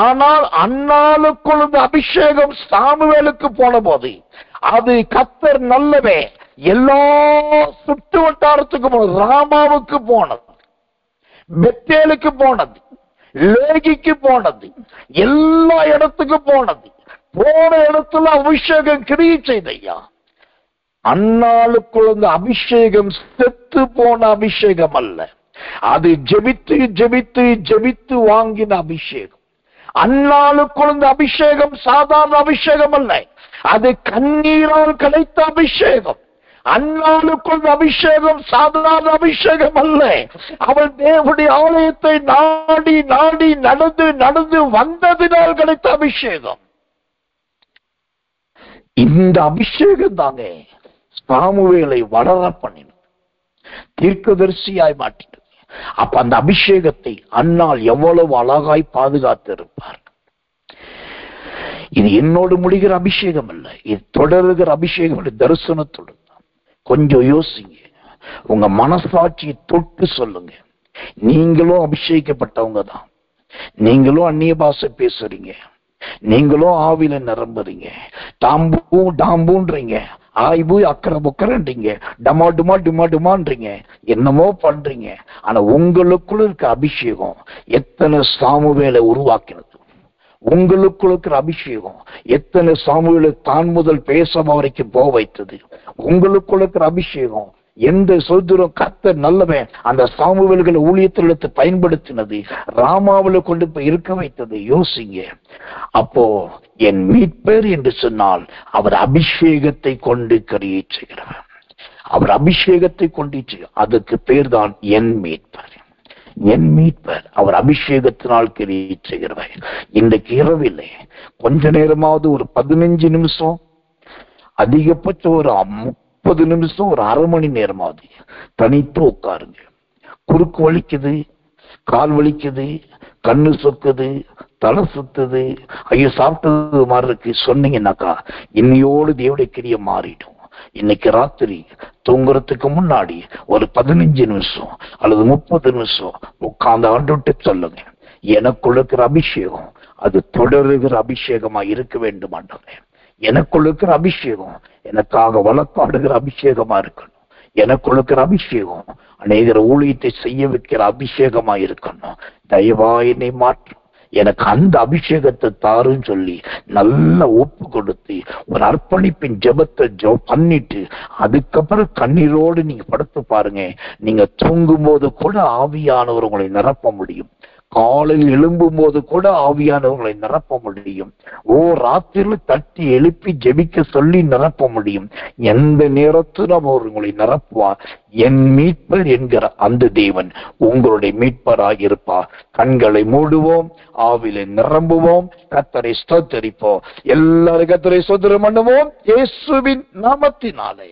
ஆனால் அன்னாளுக்குள் இருந்த அபிஷேகம் சாமுவேலுக்கு போன போது அது கர்த்தர் நல்லவே எல்லா சுற்று வட்டாரத்துக்கு போனது. ராமாவுக்கு போனது, பெத்தேலுக்கு போனது, லேகிக்கு போனது, எல்லா இடத்துக்கு போனது. போன இடத்துல அபிஷேகம் கிரியை செய்தையா. அன்னாளுக்குள்ள அபிஷேகம் செத்து போன அபிஷேகம் அல்ல, அது ஜெபித்து ஜெபித்து ஜெபித்து வாங்கின அபிஷேகம். அன்னாளுக்குள்ள அபிஷேகம் சாதாரண அபிஷேகம் அல்ல, அது கண்ணீரால் கிடைத்த அபிஷேகம். அன்னாளுக்குள் அபிஷேகம் சாதாரண அபிஷேகம் அல்ல, அவள் தேவனுடைய ஆலயத்தை நாடி நாடி நடந்து நடந்து வந்ததினால் கிடைத்த அபிஷேகம். இந்த அபிஷேகம் தாங்க சாமுவேலை வளர பண்ணினது, தீர்க்கதரிசியாய் மாற்றினது. அப்ப அந்த அபிஷேகத்தை அன்னாள் எவ்வளவு அழகாய் பாதுகாத்து இருப்பார். இது என்னோடு முடிகிற அபிஷேகம் அல்ல, இது தொடருகிற அபிஷேகம். தரிசனத்தோடு கொஞ்சம் யோசிங்க, உங்க மனசாட்சியை தொட்டு சொல்லுங்க. நீங்களும் அபிஷேகிக்கப்பட்டவங்க தான், நீங்களும் அந்நிய பாஷை பேசுறீங்க, நீங்களும் ஆவில நிரம்புறீங்க, டாம்பூ டாம்பூன்றீங்க, ஆய்வு அக்கறை புக்கறீங்க, டமா டுமா டுமா டுமான்றீங்க, என்னமோ பண்றீங்க. ஆனா உங்களுக்குள்ள இருக்க அபிஷேகம் எத்தனை சாமுவேலை உருவாக்கினது. உங்களுக்குள்ள இருக்கிற அபிஷேகம் எத்தனை சாமுவேலை தான் முதல் பேசாம வரைக்கும் போக வைத்தது. உங்களுக்குள்ள இருக்கிற அபிஷேகம் எந்த சோதரம் கர்த்தர் நல்லவன் அந்த சாமுவேல்களை ஊழியத்தில் எடுத்து பயன்படுத்தினது, ராமாவில கொண்டு போய் இருக்க வைத்தது. யோசிங்க. அப்போ என் மீட்பர் என்று சொன்னால் அவர் அபிஷேகத்தை கொண்டு கிரியை செய்கிறவர், அவர் அபிஷேகத்தை கொண்டு அதுக்கு பேர் தான் என் மீட்பர். என் மீட்பர் அவர் அபிஷேகத்தினால் கிரியை செய்கிறவர். இன்றைக்கு இரவில்லை கொஞ்ச நேரமாவது ஒரு 15 நிமிஷம், அதிகபட்சம் ஒரு 30 நிமிஷம், ஒரு அரை மணி நேரமாவது தனித்து உட்காருங்க. குறுக்கு வலிக்குது, கால் வலிக்குது, கண்ணு சொக்குது, தலை சுத்துது, ஐயோ சாப்பிட்டது மாதிரி இருக்கு சொன்னீங்கன்னாக்கா இன்னையோடு தேவனுடைய கிரியை மாறிடும். இன்னைக்கு ராத்திரி தூங்குறதுக்கு முன்னாடி ஒரு 15 நிமிஷம் அல்லது 30 நிமிஷம் உட்கார்ந்து ஆண்டுட்டு சொல்லுங்க, எனக்குள்ள இருக்கிற அபிஷேகம் அது தொடருகிற அபிஷேகமா இருக்க வேண்டும் ஆண்டவரே. எனக்குள்ள இருக்கிற அபிஷேகம் எனக்காக வழக்காடுகிற அபிஷேகமா இருக்கணும். எனக்குள்ள இருக்கிற அபிஷேகம் அநேகர் ஊழியத்தை செய்ய வைக்கிற அபிஷேகமா இருக்கணும். தயவா என்னை மாற்றும், எனக்கு அந்த அபிஷேகத்தை தாருன்னு சொல்லி நல்ல ஒப்பு கொடுத்து ஒரு அர்ப்பணிப்பின் ஜெபத்தை பண்ணிட்டு அதுக்கப்புறம் கண்ணீரோடு நீங்க படுத்து பாருங்க. நீங்க தூங்கும் போது கூட ஆவியானவர் உங்களை நிரப்ப முடியும். காலையில் எழும்பும் போது கூட ஆவியானவர்களை நிரப்ப முடியும். ராத்திரில தட்டி எழுப்பி ஜெபிக்க சொல்லி நிரப்ப முடியும். எந்த நேரத்திலும் அவர் உங்களை நிரப்புவார். என் மீட்பர் என்கிற அந்த தேவன் உங்களுடைய மீட்பராக இருப்பார். கண்களை மூடுவோம், ஆவிலை நிரம்புவோம், கர்த்தரை ஸ்தோத்திரிப்போம். எல்லாரும் கர்த்தரை ஸ்தோத்திரம் பண்ணுவோம் இயேசுவின் நாமத்தினாலே.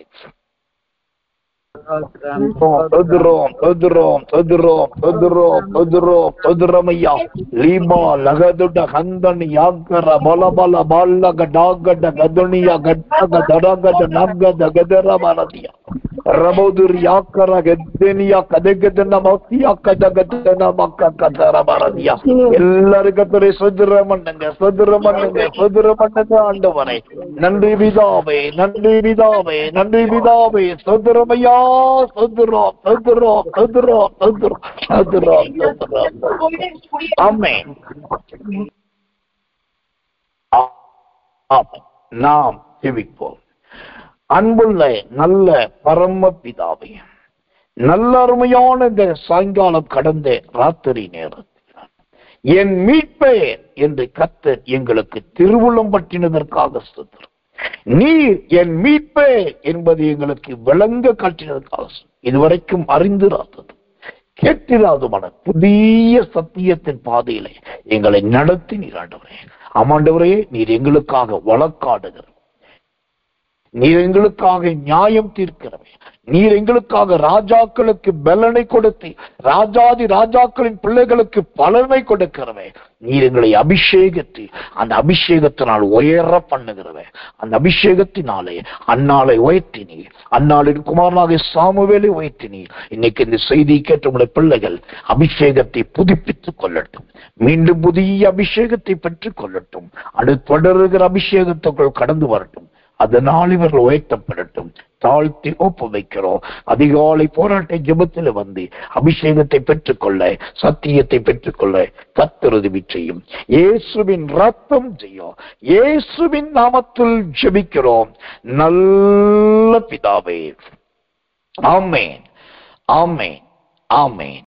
நன்றி பிதாவே, நன்றி பிதாவே, நன்றி பிதாவே. சோதரமையா நாம் ஜெபிப்போம். அன்புள்ள நல்ல பரம பிதாவே, நல்ல அருமையான இந்த சாயங்காலம் கடந்த ராத்திரி நேரத்தில் என் மீட்பே என்று கர்த்தர் எங்களுக்கு திருவுளம் பற்றினதற்காக ஸ்தோத்திரம். நீர் என் மீட்பே என்பது எங்களுக்கு விளங்க காட்டினதற்காக இதுவரைக்கும் அறிந்திராதது கேட்டிராதுமான புதிய சத்தியத்தின் பாதையிலே எங்களை நடத்தி நீர் ஆண்டவரே. ஆமாண்டவரே, நீர் எங்களுக்காக வழக்காடுகிற நீர் எங்களுக்காக நியாயம் தீர்க்கிறவே, நீர் எங்களுக்காக ராஜாக்களுக்கு பலனை கொடுத்து ராஜாதி ராஜாக்களின் பிள்ளைகளுக்கு பலனை கொடுக்கிறவே, நீர் எங்களை அபிஷேகத்து அந்த அபிஷேகத்தினால் உயர பண்ணுகிறவே, அந்த அபிஷேகத்தினாலே அன்னாளை உயர்த்தினீர், அன்னாளின் குமாரனாக சாமுவேலை உயர்த்தினீர். இன்னைக்கு இந்த செய்தி கேட்ட உங்களுடைய பிள்ளைகள் அபிஷேகத்தை புதுப்பித்துக் கொள்ளட்டும், மீண்டும் புதிய அபிஷேகத்தை பெற்றுக் கொள்ளட்டும், அடுத்து தொடர்கிற அபிஷேகத்துக்குள் கடந்து வரட்டும். அதனால் இவர்கள் உயர்த்தப்படட்டும். தாழ்த்தி ஒப்பு வைக்கிறோம். அதிகாலை போராட்ட ஜெபத்தில் வந்து அபிஷேகத்தை பெற்றுக்கொள்ள, சத்தியத்தை பெற்றுக்கொள்ள கர்த்தர் உதவி செய்யும். இயேசுவின் ரத்தம் செய்யும். இயேசுவின் நாமத்தில் ஜெபிக்கிறோம் நல்ல பிதாவே. ஆமென், ஆமென், ஆமென்.